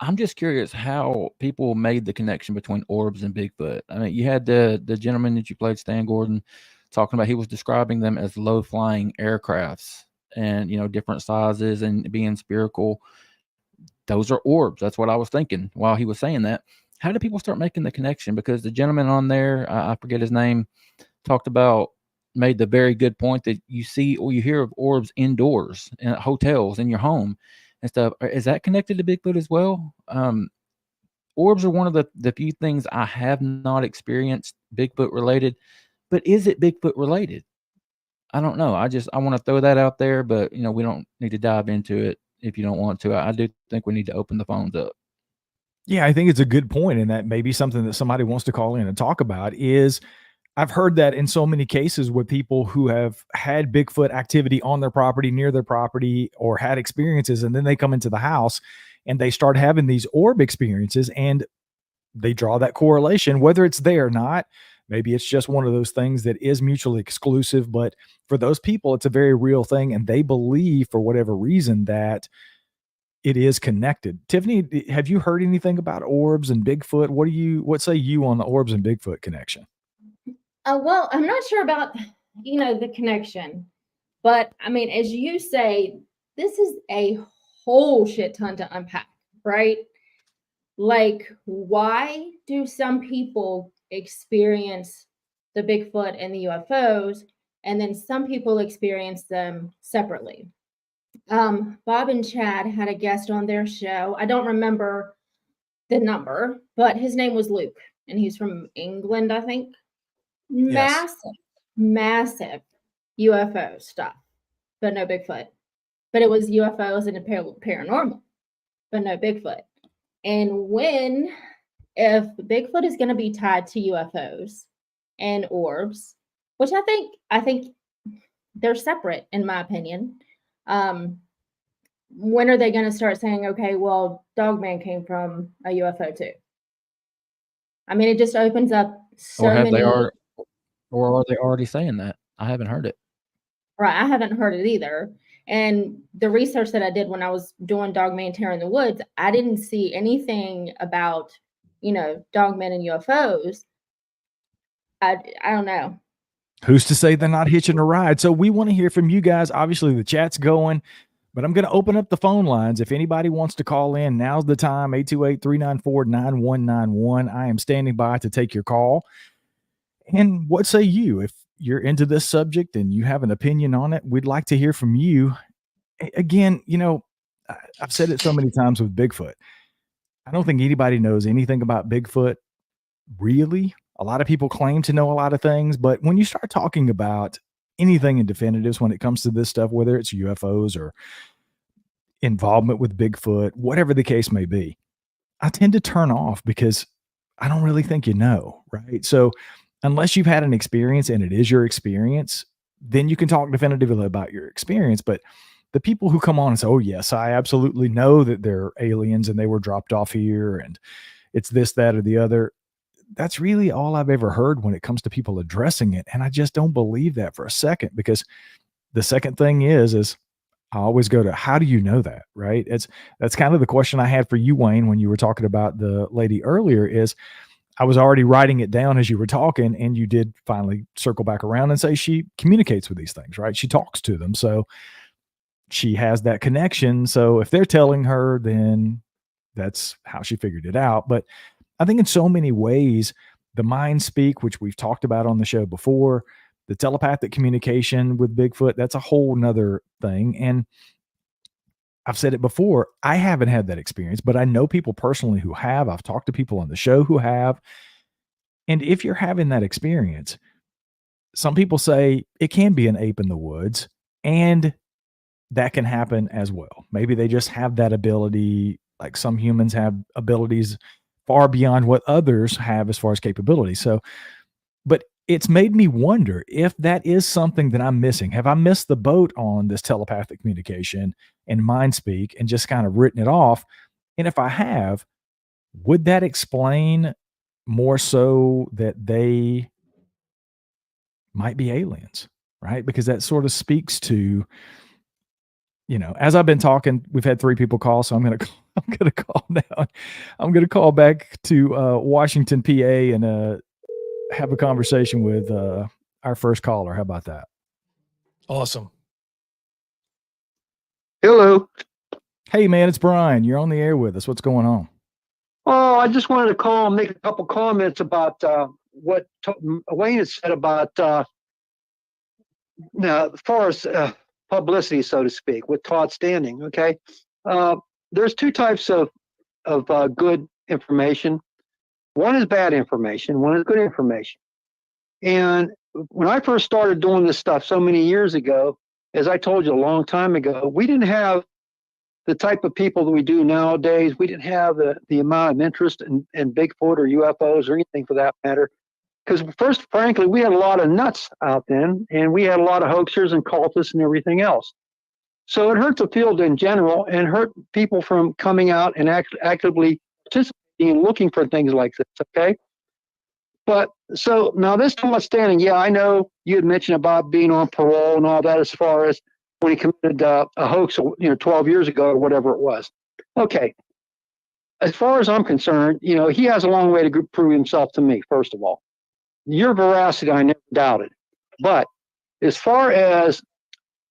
I'm just curious how people made the connection between orbs and Bigfoot. I mean, you had the gentleman that you played, Stan Gordon, talking about, he was describing them as low flying aircrafts and, you know, different sizes and being spherical. Those are orbs. That's what I was thinking while he was saying that. How do people start making the connection? Because the gentleman on there, I forget his name, made the very good point that you see or you hear of orbs indoors in hotels, in your home and stuff. Is that connected to Bigfoot as well? Orbs are one of the few things I have not experienced Bigfoot related, but is it Bigfoot related? I don't know. I want to throw that out there, but you know, we don't need to dive into it if you don't want to. I do think we need to open the phones up. Yeah, I think it's a good point, and that may be something that somebody wants to call in and talk about. Is I've heard that in so many cases with people who have had Bigfoot activity on their property, near their property, or had experiences, and then they come into the house and they start having these orb experiences, and they draw that correlation, whether it's there or not. Maybe it's just one of those things that is mutually exclusive, but for those people, it's a very real thing, and they believe for whatever reason that it is connected. Tiffany, have you heard anything about orbs and Bigfoot? What say you on the orbs and Bigfoot connection? Well, I'm not sure about, the connection, but I mean, as you say, this is a whole shit ton to unpack, right? Like, why do some people experience the Bigfoot and the UFOs, and then some people experience them separately? Bob and Chad had a guest on their show. I don't remember the number, but his name was Luke, and he's from England, I think. Yes. Massive UFO stuff, but no Bigfoot. But it was UFOs and paranormal, but no Bigfoot. And if Bigfoot is going to be tied to UFOs and orbs, which I think they're separate, in my opinion. When are they going to start saying, okay, well, Dogman came from a UFO too? I mean, it just opens up so many. Or are they already saying that? I haven't heard it. Right, I haven't heard it either. And the research that I did when I was doing Dogman Terror in the Woods, I didn't see anything about, Dogmen and UFOs. I don't know. Who's to say they're not hitching a ride? So we want to hear from you guys. Obviously, the chat's going, but I'm going to open up the phone lines. If anybody wants to call in, now's the time, 828-394-9191. I am standing by to take your call. And what say you? If you're into this subject and you have an opinion on it, we'd like to hear from you. Again, I've said it so many times with Bigfoot. I don't think anybody knows anything about Bigfoot, really. A lot of people claim to know a lot of things, but when you start talking about anything in definitives when it comes to this stuff, whether it's UFOs or involvement with Bigfoot, whatever the case may be, I tend to turn off because I don't really think right? So unless you've had an experience and it is your experience, then you can talk definitively about your experience. But the people who come on and say, oh, yes, I absolutely know that they're aliens and they were dropped off here and it's this, that, or the other. That's really all I've ever heard when it comes to people addressing it. And I just don't believe that for a second, because the second thing is I always go to, how do you know that? Right. That's kind of the question I had for you, Wayne, when you were talking about the lady earlier. Is I was already writing it down as you were talking, and you did finally circle back around and say she communicates with these things, right? She talks to them. So she has that connection. So if they're telling her, then that's how she figured it out. But I think in so many ways, the mind speak, which we've talked about on the show before, the telepathic communication with Bigfoot, that's a whole nother thing. And I've said it before, I haven't had that experience, but I know people personally who have. I've talked to people on the show who have. And if you're having that experience, some people say it can be an ape in the woods, and that can happen as well. Maybe they just have that ability, like some humans have abilities far beyond what others have as far as capability. So, but it's made me wonder if that is something that I'm missing. Have I missed the boat on this telepathic communication and mind speak and just kind of written it off? And if I have, would that explain more so that they might be aliens, right? Because that sort of speaks to, as I've been talking, we've had 3 people call, so I'm going to call now. I'm going to call back to Washington, PA, and have a conversation with our first caller. How about that? Awesome. Hello. Hey, man, it's Brian. You're on the air with us. What's going on? Oh, I just wanted to call and make a couple comments about what Wayne has said about as far as publicity, so to speak, with Todd Standing. Okay, there's 2 types of good information. One is bad information. One is good information. And when I first started doing this stuff so many years ago, as I told you a long time ago, we didn't have the type of people that we do nowadays. We didn't have the amount of interest in Bigfoot or UFOs or anything for that matter. Because first, frankly, we had a lot of nuts out then, and we had a lot of hoaxers and cultists and everything else. So it hurt the field in general and hurt people from coming out and actively participating and looking for things like this, okay? But so now this Todd Standing, yeah, I know you had mentioned about being on parole and all that as far as when he committed a hoax, 12 years ago or whatever it was. Okay. As far as I'm concerned, he has a long way to prove himself to me, first of all. Your veracity, I never doubted. But as far as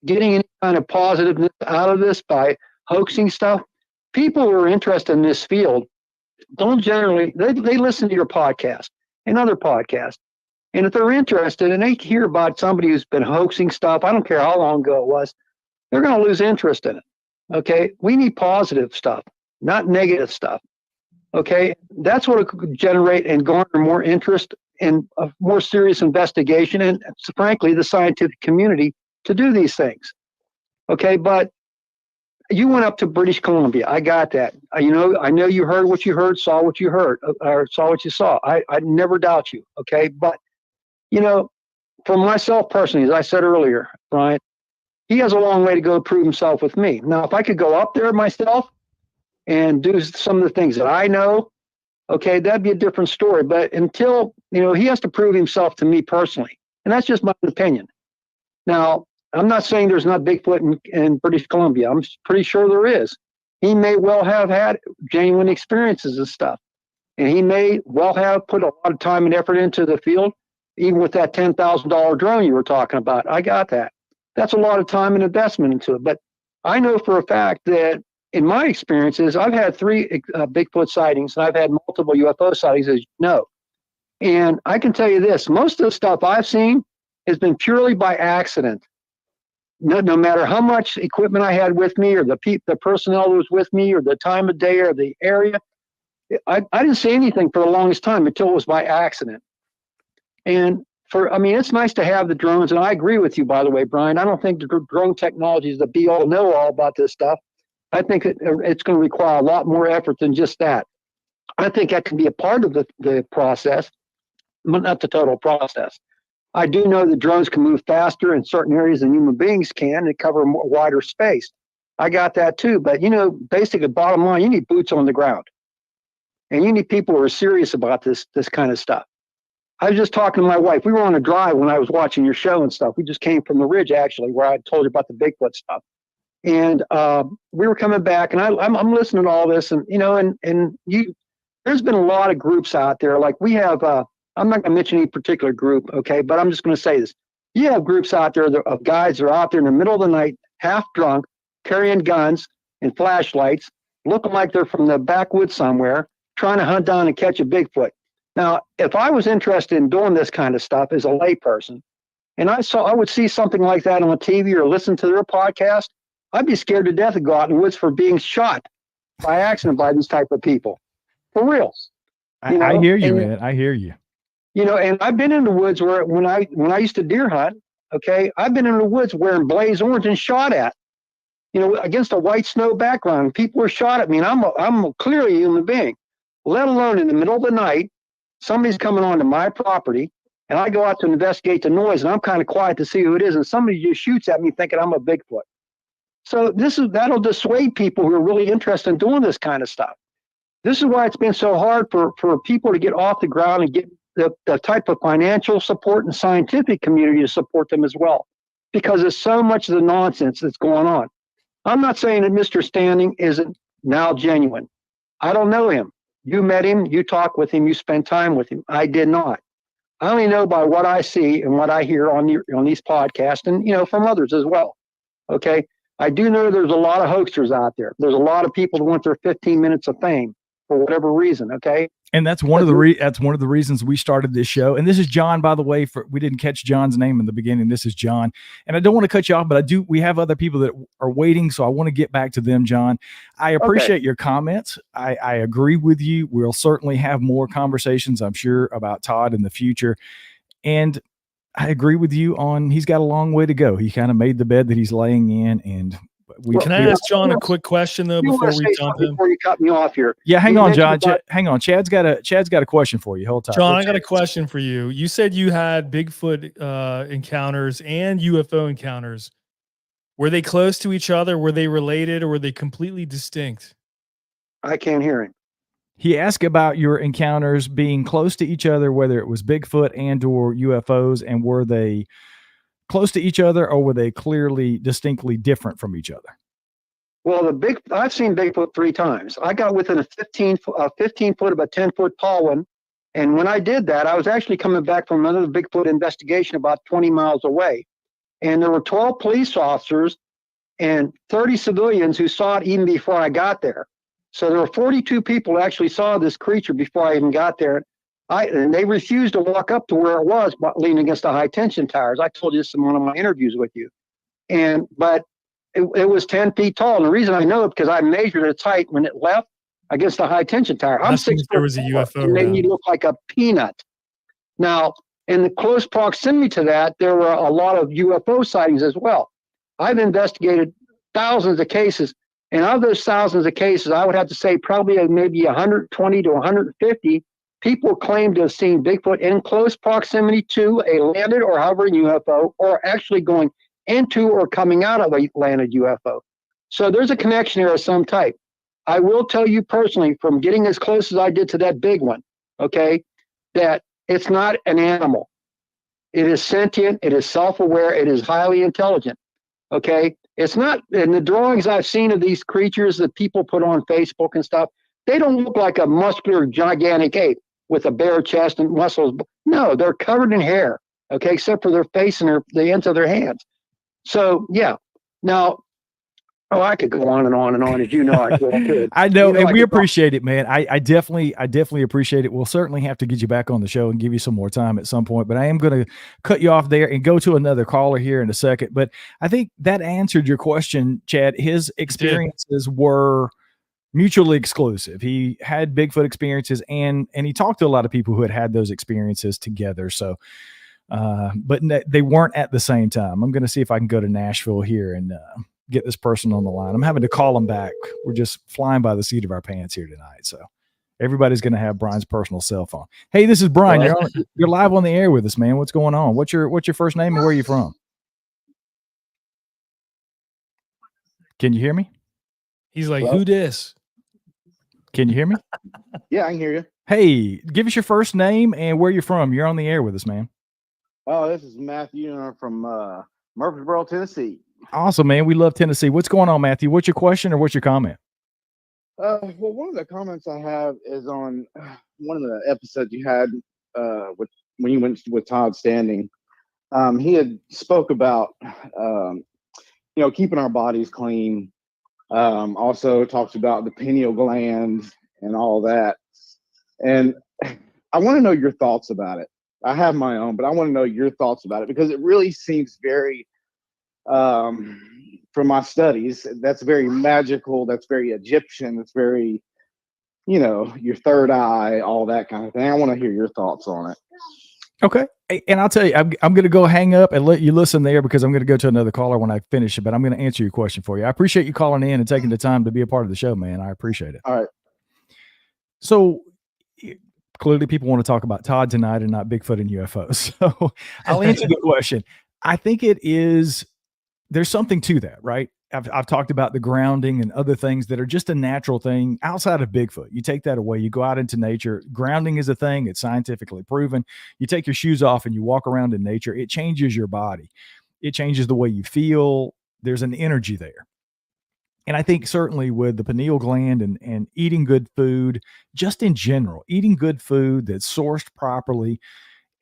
getting any kind of positiveness out of this by hoaxing stuff, people who are interested in this field don't generally, they listen to your podcast and other podcasts. And if they're interested and they hear about somebody who's been hoaxing stuff, I don't care how long ago it was, they're going to lose interest in it. Okay. We need positive stuff, not negative stuff. Okay. That's what could generate and garner more interest and a more serious investigation and, frankly, the scientific community to do these things. Okay. But you went up to British Columbia. I got that. I know you heard what you heard, saw what you heard, or saw what you saw. I never doubt you. Okay. But, for myself personally, as I said earlier, Brian, he has a long way to go to prove himself with me. Now, if I could go up there myself and do some of the things that I know, okay, that'd be a different story. But until, he has to prove himself to me personally. And that's just my opinion. Now, I'm not saying there's not Bigfoot in British Columbia. I'm pretty sure there is. He may well have had genuine experiences and stuff. And he may well have put a lot of time and effort into the field, even with that $10,000 drone you were talking about. I got that. That's a lot of time and investment into it. But I know for a fact that in my experiences, I've had 3 Bigfoot sightings, and I've had multiple UFO sightings, as you know. And I can tell you this, most of the stuff I've seen has been purely by accident. No matter how much equipment I had with me or the personnel that was with me or the time of day or the area, I didn't see anything for the longest time until it was by accident. And it's nice to have the drones. And I agree with you, by the way, Brian. I don't think the drone technology is the be all know all about this stuff. I think it's going to require a lot more effort than just that. I think that can be a part of the process, but not the total process. I do know that drones can move faster in certain areas than human beings can and cover a wider space. I got that too. But, basically, bottom line, you need boots on the ground. And you need people who are serious about this kind of stuff. I was just talking to my wife. We were on a drive when I was watching your show and stuff. We just came from the ridge, actually, where I told you about the Bigfoot stuff. And we were coming back, and I'm listening to all this, and there's been a lot of groups out there. Like we have, I'm not going to mention any particular group, okay, but I'm just going to say this. You have groups out there of guys that are out there in the middle of the night, half drunk, carrying guns and flashlights, looking like they're from the backwoods somewhere, trying to hunt down and catch a Bigfoot. Now, if I was interested in doing this kind of stuff as a layperson, and I would see something like that on TV or listen to their podcast, I'd be scared to death to go out in the woods for being shot by accident by these type of people. For real. I hear you, man. I hear you. And I've been in the woods where when I used to deer hunt, okay, I've been in the woods wearing blaze orange and shot at, against a white snow background. People were shot at me, and I'm clearly a human being, let alone in the middle of the night, somebody's coming onto my property, and I go out to investigate the noise, and I'm kind of quiet to see who it is, and somebody just shoots at me thinking I'm a Bigfoot. So that'll dissuade people who are really interested in doing this kind of stuff. This is why it's been so hard for people to get off the ground and get the type of financial support and scientific community to support them as well, because there's so much of the nonsense that's going on. I'm not saying that Mr. Standing isn't now genuine. I don't know him. You met him, you talk with him, you spend time with him. I did not. I only know by what I see and what I hear on these podcasts and, from others as well. Okay. I do know there's a lot of hoaxers out there. There's a lot of people that want their 15 minutes of fame for whatever reason. Okay. And that's one of the reasons we started this show. And this is John, by the way. We didn't catch John's name in the beginning. This is John. And I don't want to cut you off, but we have other people that are waiting, so I want to get back to them, John. I appreciate your comments. I agree with you. We'll certainly have more conversations, I'm sure, about Todd in the future. And I agree with you on he's got a long way to go. He kind of made the bed that he's laying in, and Can I ask John a quick question though before we jump in? Before you cut me off here. Yeah, hang on, John. Hang on. Chad's got a question for you. Hold tight. John, I got a question for you. You said you had Bigfoot encounters and UFO encounters. Were they close to each other? Were they related, or were they completely distinct? I can't hear him. He asked about your encounters being close to each other, whether it was Bigfoot and or UFOs, and were they close to each other, or were they clearly, distinctly different from each other? Well, I've seen Bigfoot 3 times. I got within a 15 foot of a 10-foot tall one. And when I did that, I was actually coming back from another Bigfoot investigation about 20 miles away. And there were 12 police officers and 30 civilians who saw it even before I got there. So there were 42 people who actually saw this creature before I even got there. And they refused to walk up to where it was, leaning against the high tension towers. I told you this in one of my interviews with you. But it was 10 feet tall. And the reason I know it because I measured its height when it left against the high tension tower. I'm 6 foot. There was a UFO. It made me look like a peanut. Now, in the close proximity to that, there were a lot of UFO sightings as well. I've investigated thousands of cases. And of those thousands of cases, I would have to say probably maybe 120 to 150 people claim to have seen Bigfoot in close proximity to a landed or hovering UFO, or actually going into or coming out of a landed UFO. So there's a connection here of some type. I will tell you personally, from getting as close as I did to that big one, okay, that it's not an animal. It is sentient, it is self-aware, it is highly intelligent, okay? It's not, in the drawings I've seen of these creatures that people put on Facebook and stuff, they don't look like a muscular, gigantic ape with a bare chest and muscles. No, they're covered in hair, okay, except for their face and the ends of their hands. So, yeah. Now, I could go on and on and on, as you know. I could. I know, and we appreciate it, man. I definitely appreciate it. We'll certainly have to get you back on the show and give you some more time at some point, but I am going to cut you off there and go to another caller here in a second. But I think that answered your question, Chad. His experiences were mutually exclusive. He had Bigfoot experiences, and he talked to a lot of people who had those experiences together. So, but they weren't at the same time. I'm going to see if I can go to Nashville here and get this person on the line. I'm having to call them back. We're just flying by the seat of our pants here tonight. So Everybody's going to have Brian's personal cell phone. Hey, this is Brian. You're live on the air with us, man. What's going on? What's your first name and where are you from? Can you hear me? He's like, Hello? who dis? Can you hear me? Yeah, I can hear you. Hey, give us your first name and where you're from. You're on the air with us, man. Oh, this is Matthew, and I'm from Murfreesboro, Tennessee. Awesome, man. We love Tennessee. What's going on, Matthew? What's your question or what's your comment? Well, one of the comments I have is on one of the episodes you had when you went with Todd Standing. He had spoke about keeping our bodies clean. Also talks about the pineal gland and all that. And I want to know your thoughts about it. I have my own, but I want to know your thoughts about it because it really seems very, from my studies, that's very magical. That's very Egyptian. It's very, your third eye, all that kind of thing. I want to hear your thoughts on it. Okay. And I'll tell you, I'm going to go hang up and let you listen there because I'm going to go to another caller when I finish it, but I'm going to answer your question for you. I appreciate you calling in and taking the time to be a part of the show, man. I appreciate it. All right. So clearly people want to talk about Todd tonight and not Bigfoot and UFOs. So I'll answer the question. I think there's something to that, right? I've talked about the grounding and other things that are just a natural thing outside of Bigfoot. You take that away, you go out into nature. Grounding is a thing. It's scientifically proven. You take your shoes off and you walk around in nature. It changes your body. It changes the way you feel. There's an energy there. And I think certainly with the pineal gland and eating good food, just in general, eating good food that's sourced properly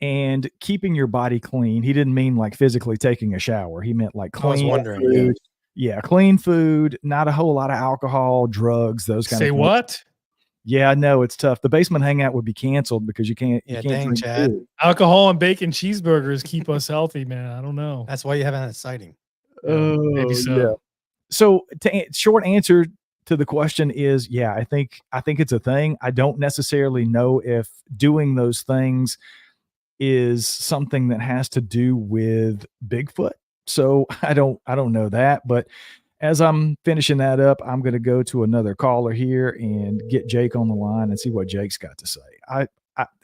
and keeping your body clean. He didn't mean like physically taking a shower. He meant like clean I was wondering. food. Yeah, clean food, not a whole lot of alcohol, drugs, those kind of things. Say what? Yeah, I know it's tough. The basement hangout would be canceled because you can't. Yeah, you can't dang, drink Chad. food. Alcohol and bacon cheeseburgers keep us healthy, man. I don't know. That's why you haven't had a sighting. Maybe so. Yeah. So, short answer to the question is, yeah, I think it's a thing. I don't necessarily know if doing those things is something that has to do with Bigfoot. So I don't know that, but as I'm finishing that up, I'm going to go to another caller here and get Jake on the line and see what Jake's got to say. I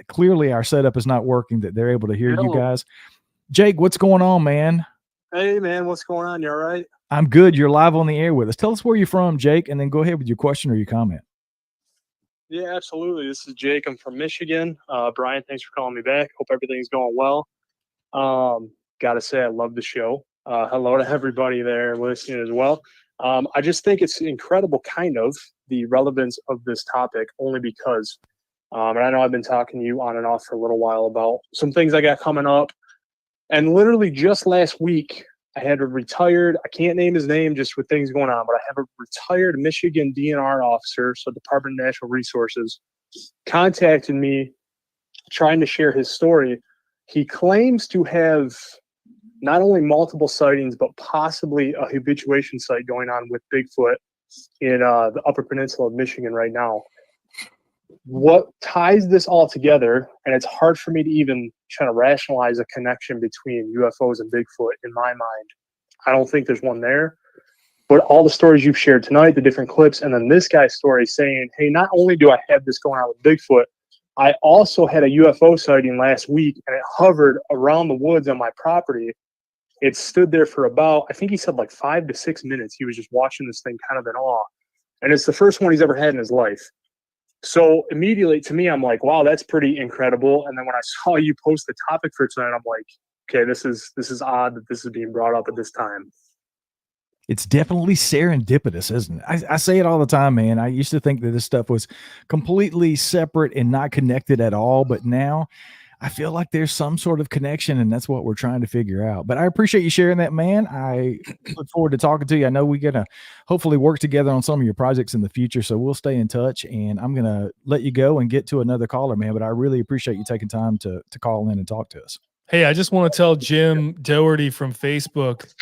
clearly our setup is not working that they're able to hear you guys. Jake, what's going on, man? Hey man, what's going on? You all right? I'm good. You're live on the air with us. Tell us where you're from, Jake, and then go ahead with your question or your comment. Yeah, absolutely. This is Jake. I'm from Michigan. Brian, thanks for calling me back. Hope everything's going well. Gotta say, I love the show. Hello to everybody there listening as well. I just think it's incredible, kind of, the relevance of this topic, only because, and I know I've been talking to you on and off for a little while about some things I got coming up. And literally just last week, I had a retired, I can't name his name just with things going on, but I have a retired Michigan DNR officer, so Department of Natural Resources, contacted me trying to share his story. He claims to have not only multiple sightings, but possibly a habituation site going on with Bigfoot in the Upper Peninsula of Michigan right now. What ties this all together, and it's hard for me to even try to rationalize a connection between UFOs and Bigfoot in my mind. I don't think there's one there. But all the stories you've shared tonight, the different clips, and then this guy's story saying, hey, not only do I have this going on with Bigfoot, I also had a UFO sighting last week, and it hovered around the woods on my property. It stood there for about, I think he said like 5 to 6 minutes. He was just watching this thing kind of in awe. And it's the first one he's ever had in his life. So immediately to me, I'm like, wow, that's pretty incredible. And then when I saw you post the topic for tonight, I'm like, okay, this is odd that this is being brought up at this time. It's definitely serendipitous, isn't it? I say it all the time, man. I used to think that this stuff was completely separate and not connected at all, but now I feel like there's some sort of connection, and that's what we're trying to figure out. But I appreciate you sharing that, man. I look forward to talking to you. I know we're going to hopefully work together on some of your projects in the future, so we'll stay in touch, and I'm going to let you go and get to another caller, man. But I really appreciate you taking time to call in and talk to us. Hey, I just want to tell Jim Doherty from Facebook,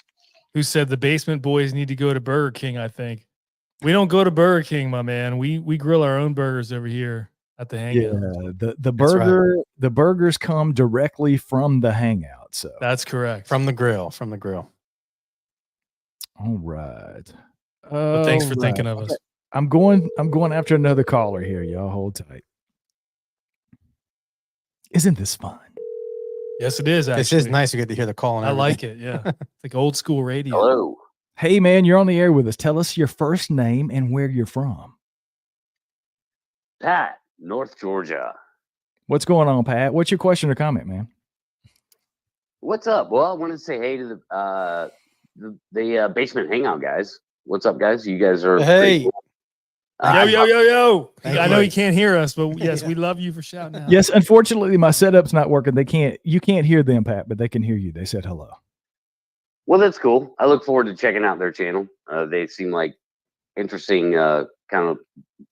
who said the basement boys need to go to Burger King, I think. We don't go to Burger King, my man. We grill our own burgers over here at the Hangout. Yeah, the burger, the burgers come directly from the Hangout. So that's correct. From the grill. All right. Well, thanks for thinking of us. I'm going after another caller here. Y'all hold tight. Isn't this fun? Yes, it is. Actually, This is nice to get to hear the call. And I like everything. it. Yeah, it's like old school radio. Hello. Hey, man, you're on the air with us. Tell us your first name and where you're from. Pat, North Georgia. What's going on, Pat? What's your question or comment, man? What's up? Well, I wanted to say hey to the basement hangout guys. What's up, guys? You guys are Hey. pretty cool. Yo. Thank I know you. you can't hear us, but yes, Yeah. we love you for shouting out. Yes, unfortunately, my setup's not working. You can't hear them, Pat, but they can hear you. They said hello. Well, that's cool. I look forward to checking out their channel. They seem like interesting, kind of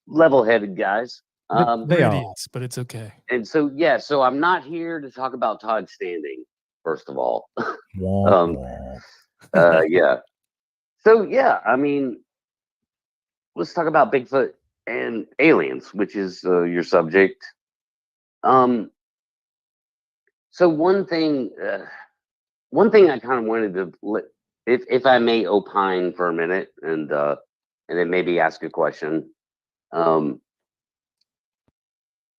level-headed guys. They We're are. idiots, but it's okay. And so, yeah, so I'm not here to talk about Todd Standing, first of all. Womp, womp. Yeah. So, yeah, I mean, let's talk about Bigfoot and aliens, which is your subject. So one thing I kind of wanted to, if I may opine for a minute, and then maybe ask a question.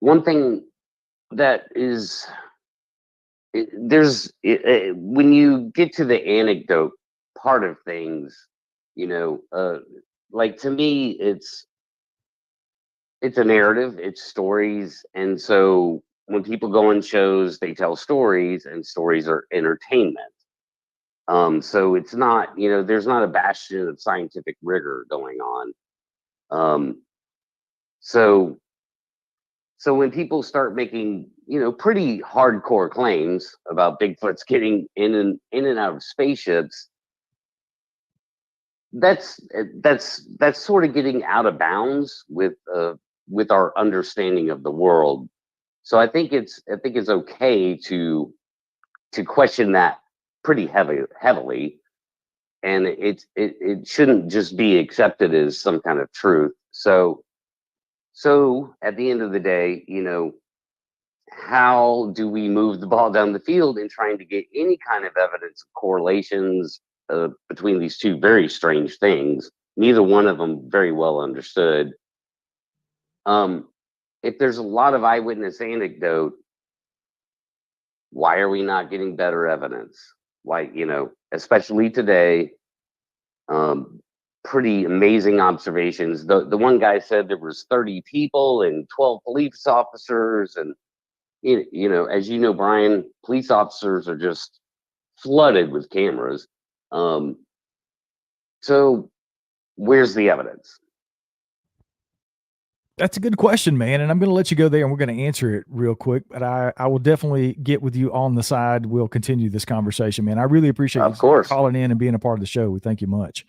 One thing that is, when you get to the anecdote part of things, like to me, it's a narrative, it's stories, and so when people go on shows, they tell stories, and stories are entertainment. So it's not, there's not a bastion of scientific rigor going on. So when people start making, pretty hardcore claims about Bigfoot's getting in and out of spaceships, that's sort of getting out of bounds with our understanding of the world. So I think it's okay to question that pretty heavily, and it shouldn't just be accepted as some kind of truth. So at the end of the day, how do we move the ball down the field in trying to get any kind of evidence of correlations between these two very strange things? Neither one of them very well understood. If there's a lot of eyewitness anecdote, why are we not getting better evidence? Why, especially today, pretty amazing observations. The one guy said there was 30 people and 12 police officers, and as you know, Brian, police officers are just flooded with cameras. So where's the evidence? That's a good question, man. And I'm going to let you go there and we're going to answer it real quick. But I will definitely get with you on the side. We'll continue this conversation, man. I really appreciate Of course. calling in and being a part of the show. We thank you much.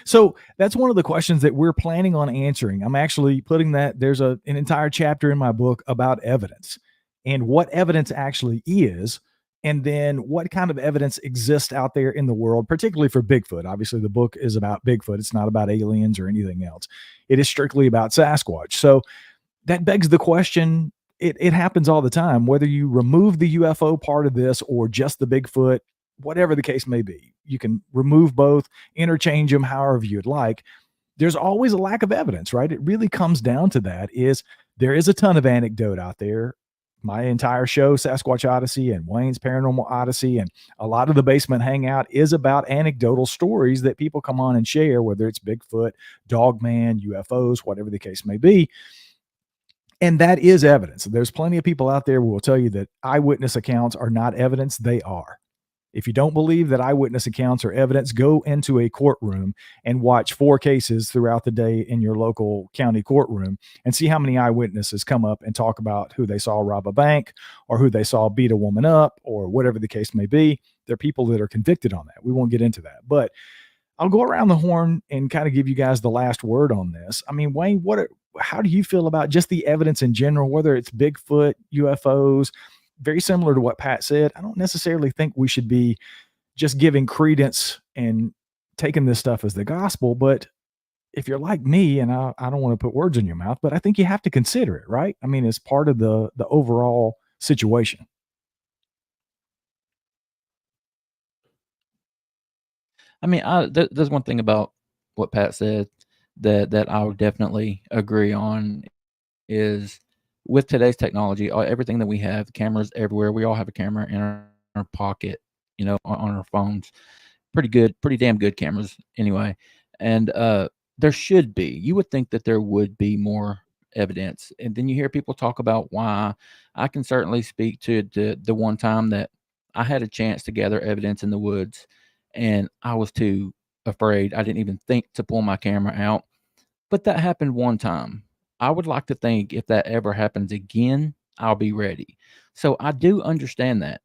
So that's one of the questions that we're planning on answering. I'm actually putting that, there's an entire chapter in my book about evidence and what evidence actually is. And then what kind of evidence exists out there in the world, particularly for Bigfoot. Obviously, the book is about Bigfoot. It's not about aliens or anything else. It is strictly about Sasquatch. So that begs the question, it happens all the time, whether you remove the UFO part of this or just the Bigfoot, whatever the case may be. You can remove both, interchange them however you'd like. There's always a lack of evidence, right? It really comes down to that. There is a ton of anecdote out there. My entire show, Sasquatch Odyssey and Wayne's Paranormal Odyssey, and a lot of the Basement Hangout is about anecdotal stories that people come on and share, whether it's Bigfoot, Dogman, UFOs, whatever the case may be. And that is evidence. There's plenty of people out there who will tell you that eyewitness accounts are not evidence. They are. If you don't believe that eyewitness accounts are evidence, go into a courtroom and watch 4 cases throughout the day in your local county courtroom and see how many eyewitnesses come up and talk about who they saw rob a bank or who they saw beat a woman up or whatever the case may be. There are people that are convicted on that. We won't get into that, but I'll go around the horn and kind of give you guys the last word on this. I mean, Wayne, how do you feel about just the evidence in general, whether it's Bigfoot, UFOs? Very similar to what Pat said. I don't necessarily think we should be just giving credence and taking this stuff as the gospel. But if you're like me, and I don't want to put words in your mouth, but I think you have to consider it, right? I mean, it's part of the overall situation. I mean, there's one thing about what Pat said. that I would definitely agree on is with today's technology, everything that we have, cameras everywhere. We all have a camera in our pocket, on our phones. Pretty damn good cameras anyway. And there should be. You would think that there would be more evidence. And then you hear people talk about why. I can certainly speak to the one time that I had a chance to gather evidence in the woods, and I was too afraid. I didn't even think to pull my camera out. But that happened one time. I would like to think if that ever happens again, I'll be ready. So I do understand that.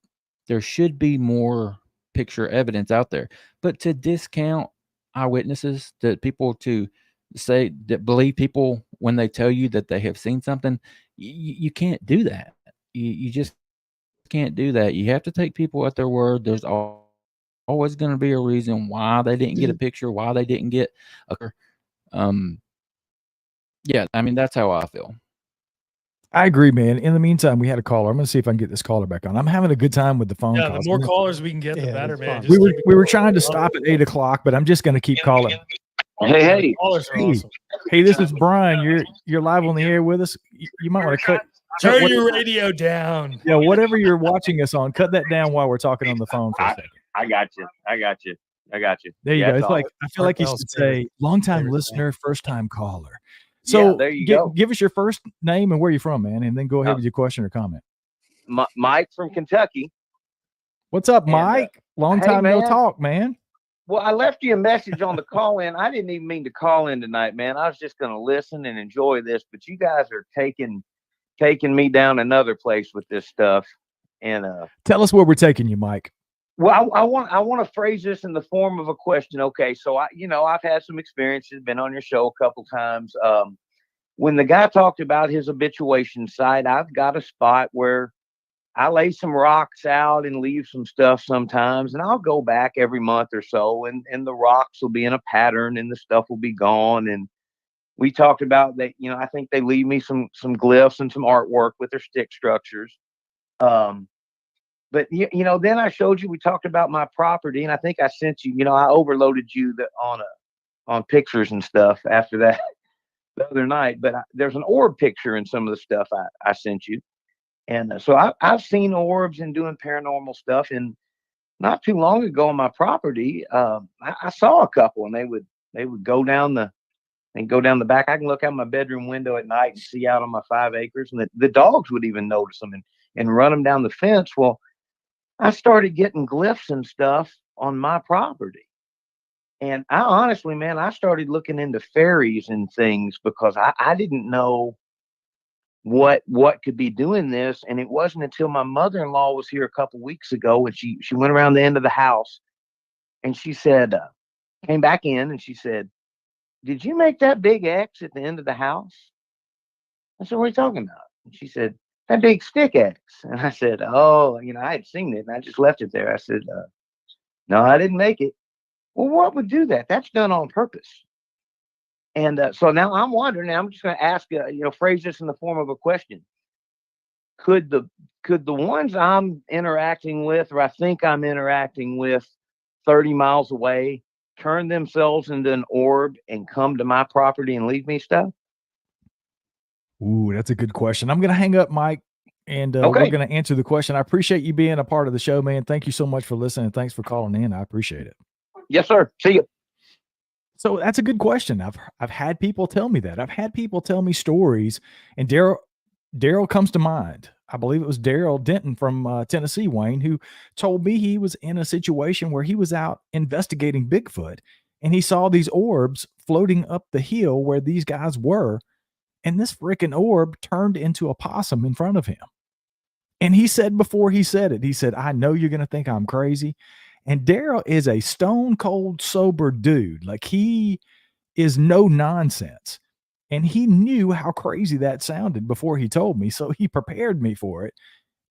There should be more picture evidence out there. But to discount eyewitnesses, that people to say that believe people when they tell you that they have seen something, you can't do that. You just can't do that. You have to take people at their word. There's always going to be a reason why they didn't get a picture, why they didn't get a yeah, I mean, that's how I feel. I agree, man. In the meantime, we had a caller. I'm going to see if I can get this caller back on. I'm having a good time with the phone Yeah, calls. the more callers we can get, the better, man. We were trying to stop at 8:00, but I'm just going to keep calling. Hey, callers are awesome. Hey, this is Brian. You're live on the air with us. You might want to turn your radio down. Yeah, whatever you're watching us on, cut that down while we're talking on the phone for a second. I got you. There you go. It's like I feel like you should say long-time listener, first-time caller. So there you go. Give us your first name and where you're from, man, and then go ahead with your question or comment. Mike from Kentucky. What's up, Mike? Long time no talk, man. Well, I left you a message on the call in. I didn't even mean to call in tonight, man. I was just going to listen and enjoy this, but you guys are taking me down another place with this stuff. And tell us where we're taking you, Mike. Well, I want to phrase this in the form of a question. Okay, so I've had some experiences, been on your show a couple times. When the guy talked about his habituation site, I've got a spot where I lay some rocks out and leave some stuff sometimes, and I'll go back every month or so, and the rocks will be in a pattern, and the stuff will be gone. And we talked about that. I think they leave me some glyphs and some artwork with their stick structures. But then I showed you. We talked about my property, and I think I sent you. I overloaded you on pictures and stuff after that the other night. But there's an orb picture in some of the stuff I sent you, and so I've seen orbs and doing paranormal stuff. And not too long ago on my property, I saw a couple, and they would go down the back. I can look out my bedroom window at night and see out on my 5 acres, and the dogs would even notice them and run them down the fence. Well, I started getting glyphs and stuff on my property. And I honestly, man, I started looking into fairies and things because I didn't know what could be doing this. And it wasn't until my mother-in-law was here a couple weeks ago, and she went around the end of the house, and she said, came back in, and she said, "Did you make that big X at the end of the house?" I said, "What are you talking about?" And she said, "That big stick X." And I said, "Oh, I had seen it and I just left it there." I said, "No, I didn't make it." "Well, what would do that? That's done on purpose." And so now I'm wondering, I'm just going to ask, phrase this in the form of a question. Could the ones I'm interacting with, or I think I'm interacting with 30 miles away, turn themselves into an orb and come to my property and leave me stuff? Ooh, that's a good question. I'm going to hang up, Mike, and we're going to answer the question. I appreciate you being a part of the show, man. Thank you so much for listening. Thanks for calling in. I appreciate it. Yes, sir. See you. So that's a good question. I've had people tell me that. I've had people tell me stories, and Daryl comes to mind. I believe it was Daryl Denton from Tennessee, Wayne, who told me he was in a situation where he was out investigating Bigfoot, and he saw these orbs floating up the hill where these guys were, and this freaking orb turned into a possum in front of him. And he said before he said it, he said, "I know you're going to think I'm crazy." And Daryl is a stone cold sober dude. Like, he is no nonsense. And he knew how crazy that sounded before he told me. So he prepared me for it.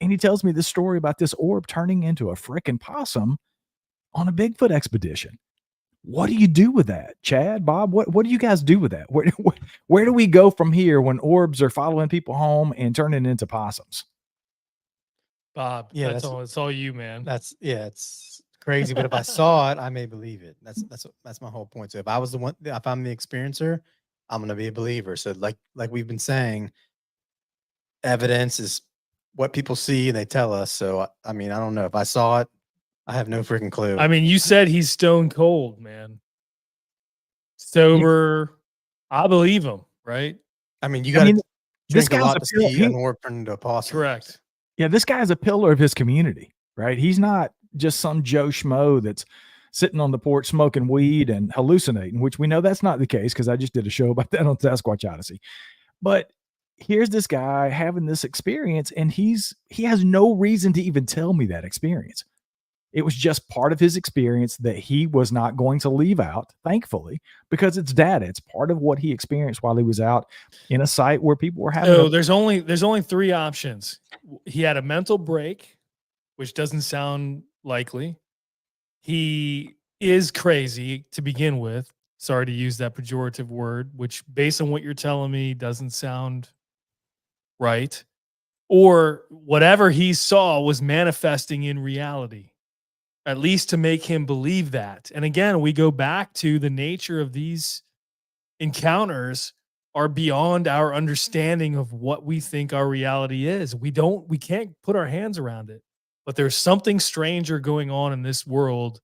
And he tells me this story about this orb turning into a freaking possum on a Bigfoot expedition. What do you do with that, Chad, Bob? What do you guys do with that? Where do we go from here when orbs are following people home and turning into possums? Bob, yeah, it's all you, man. It's crazy, but if I saw it, I may believe it. That's my whole point. So if I was the one, if I'm the experiencer, I'm gonna be a believer. So like we've been saying, evidence is what people see and they tell us. So I mean, I don't know if I saw it. I have no freaking clue. I mean, you said he's stone cold, man. Sober. I believe him, right? I mean, you got to this drink a guy's lot a to pill- see he- an orb turn into a possum. Correct. Yeah, this guy's a pillar of his community, right? He's not just some Joe Schmo that's sitting on the porch smoking weed and hallucinating, which we know that's not the case because I just did a show about that on Sasquatch Odyssey. But here's this guy having this experience, and he has no reason to even tell me that experience. It was just part of his experience that he was not going to leave out, thankfully, because it's data. It's part of what he experienced while he was out in a site where people were having. So there's only three options. He had a mental break, which doesn't sound likely. He is crazy to begin with. Sorry to use that pejorative word, which based on what you're telling me doesn't sound right. Or whatever he saw was manifesting in reality, at least to make him believe that. And again, we go back to the nature of these encounters are beyond our understanding of what we think our reality is. We can't put our hands around it, but there's something stranger going on in this world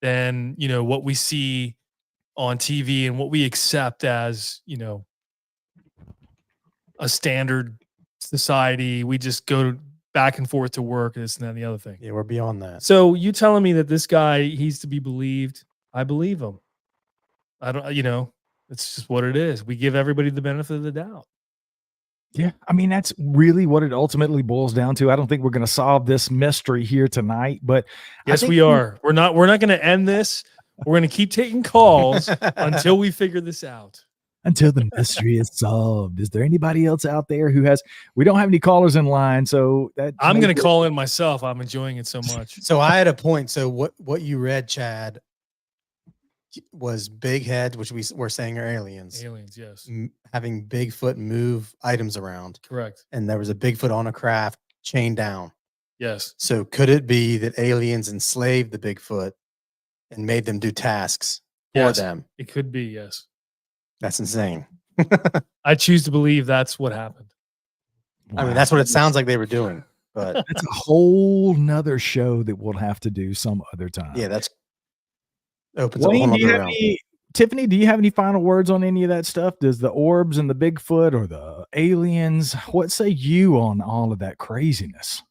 than, what we see on TV and what we accept as, a standard society. We just go back and forth to work, this and that and the other thing. Yeah, we're beyond that. So you telling me that this guy, he's to be believed? I believe him. I don't, it's just what it is. We give everybody the benefit of the doubt. Yeah, I mean, that's really what it ultimately boils down to. I don't think we're going to solve this mystery here tonight, but yes, we are. We're not going to end this. We're going to keep taking calls until we figure this out. Until the mystery is solved. Is there anybody else out there who has? We don't have any callers in line, so that I'm going to call in myself. I'm enjoying it so much. So I had a point. So what you read, Chad, was big heads, which we were saying are aliens. Aliens, yes. Having Bigfoot move items around. Correct. And there was a Bigfoot on a craft chained down. Yes. So could it be that aliens enslaved the Bigfoot and made them do tasks for them? It could be, yes. That's insane. I choose to believe that's what happened. I mean, that's what it sounds like they were doing. But that's a whole nother show that we'll have to do some other time. Yeah, that's opens Wayne, up a whole do you other have realm. Tiffany, do you have any final words on any of that stuff? Does the orbs and the Bigfoot or the aliens, what say you on all of that craziness?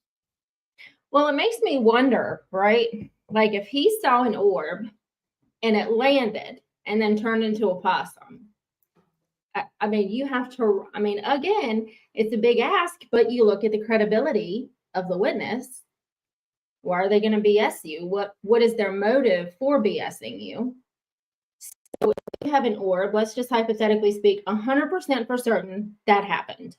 Well, it makes me wonder, right? Like if he saw an orb and it landed and then turned into a possum. I mean, you have to, again, it's a big ask, but you look at the credibility of the witness. Why are they going to BS you? What is their motive for BSing you? So if you have an orb, let's just hypothetically speak, 100% for certain that happened.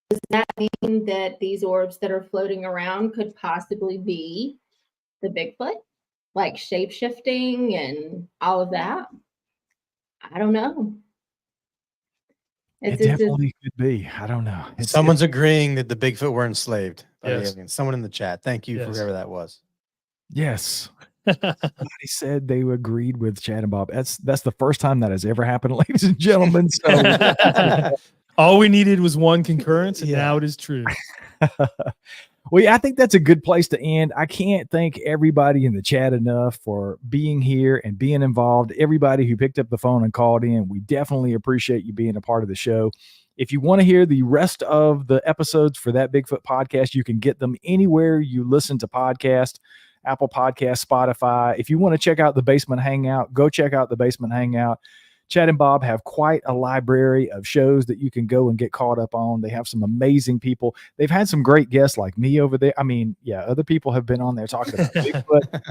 Does that mean that these orbs that are floating around could possibly be the Bigfoot? Like shape-shifting and all of that? I don't know. It definitely could be. I don't know. Someone's agreeing that the Bigfoot were enslaved by the Yes. aliens. Someone in the chat. Thank you for Yes. whoever that was. Yes. Somebody said they agreed with Chad and Bob. That's the first time that has ever happened, ladies and gentlemen. So all we needed was one concurrence, and now it is true. well, yeah, I think that's a good place to end. I can't thank everybody in the chat enough for being here and being involved. Everybody who picked up the phone and called in, we definitely appreciate you being a part of the show. If you want to hear the rest of the episodes for That Bigfoot Podcast, you can get them anywhere you listen to podcasts, Apple Podcasts, Spotify. If you want to check out the Basement Hangout, go check out the Basement Hangout. Chad and Bob have quite a library of shows that you can go and get caught up on. They have some amazing people. They've had some great guests like me over there. I mean, yeah, other people have been on there talking about Bigfoot.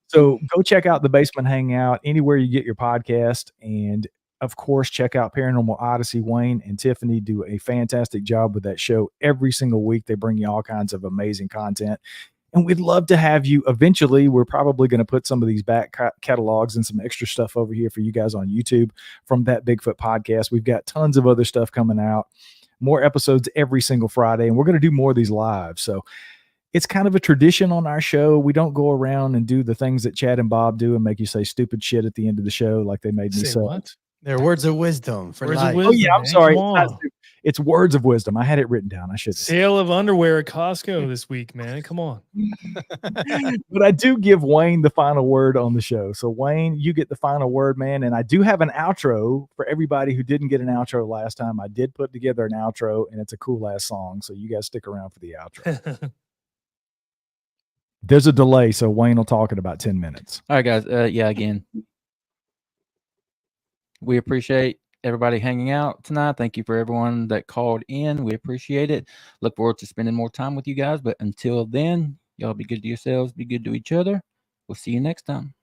So go check out the Basement Hangout anywhere you get your podcast. And of course, check out Paranormal Odyssey. Wayne and Tiffany do a fantastic job with that show every single week. They bring you all kinds of amazing content. And we'd love to have you. Eventually, we're probably going to put some of these back catalogs and some extra stuff over here for you guys on YouTube from That Bigfoot Podcast. We've got tons of other stuff coming out, more episodes every single Friday, and we're going to do more of these live. So it's kind of a tradition on our show. We don't go around and do the things that Chad and Bob do and make you say stupid shit at the end of the show like they made me Say say. what? They're words of wisdom for Words of life. wisdom. Oh yeah, I'm man, sorry. come It's not on. stupid. It's words of wisdom. I had it written down. I should. Sale of underwear at Costco this week, man. Come on. But I do give Wayne the final word on the show. So Wayne, you get the final word, man. And I do have an outro for everybody who didn't get an outro last time. I did put together an outro, and it's a cool ass song. So you guys stick around for the outro. There's a delay, so Wayne will talk in about 10 minutes. All right, guys. Yeah, again, we appreciate everybody hanging out tonight. Thank you for everyone that called in. We appreciate it. Look forward to spending more time with you guys. But until then, y'all be good to yourselves, be good to each other. We'll see you next time.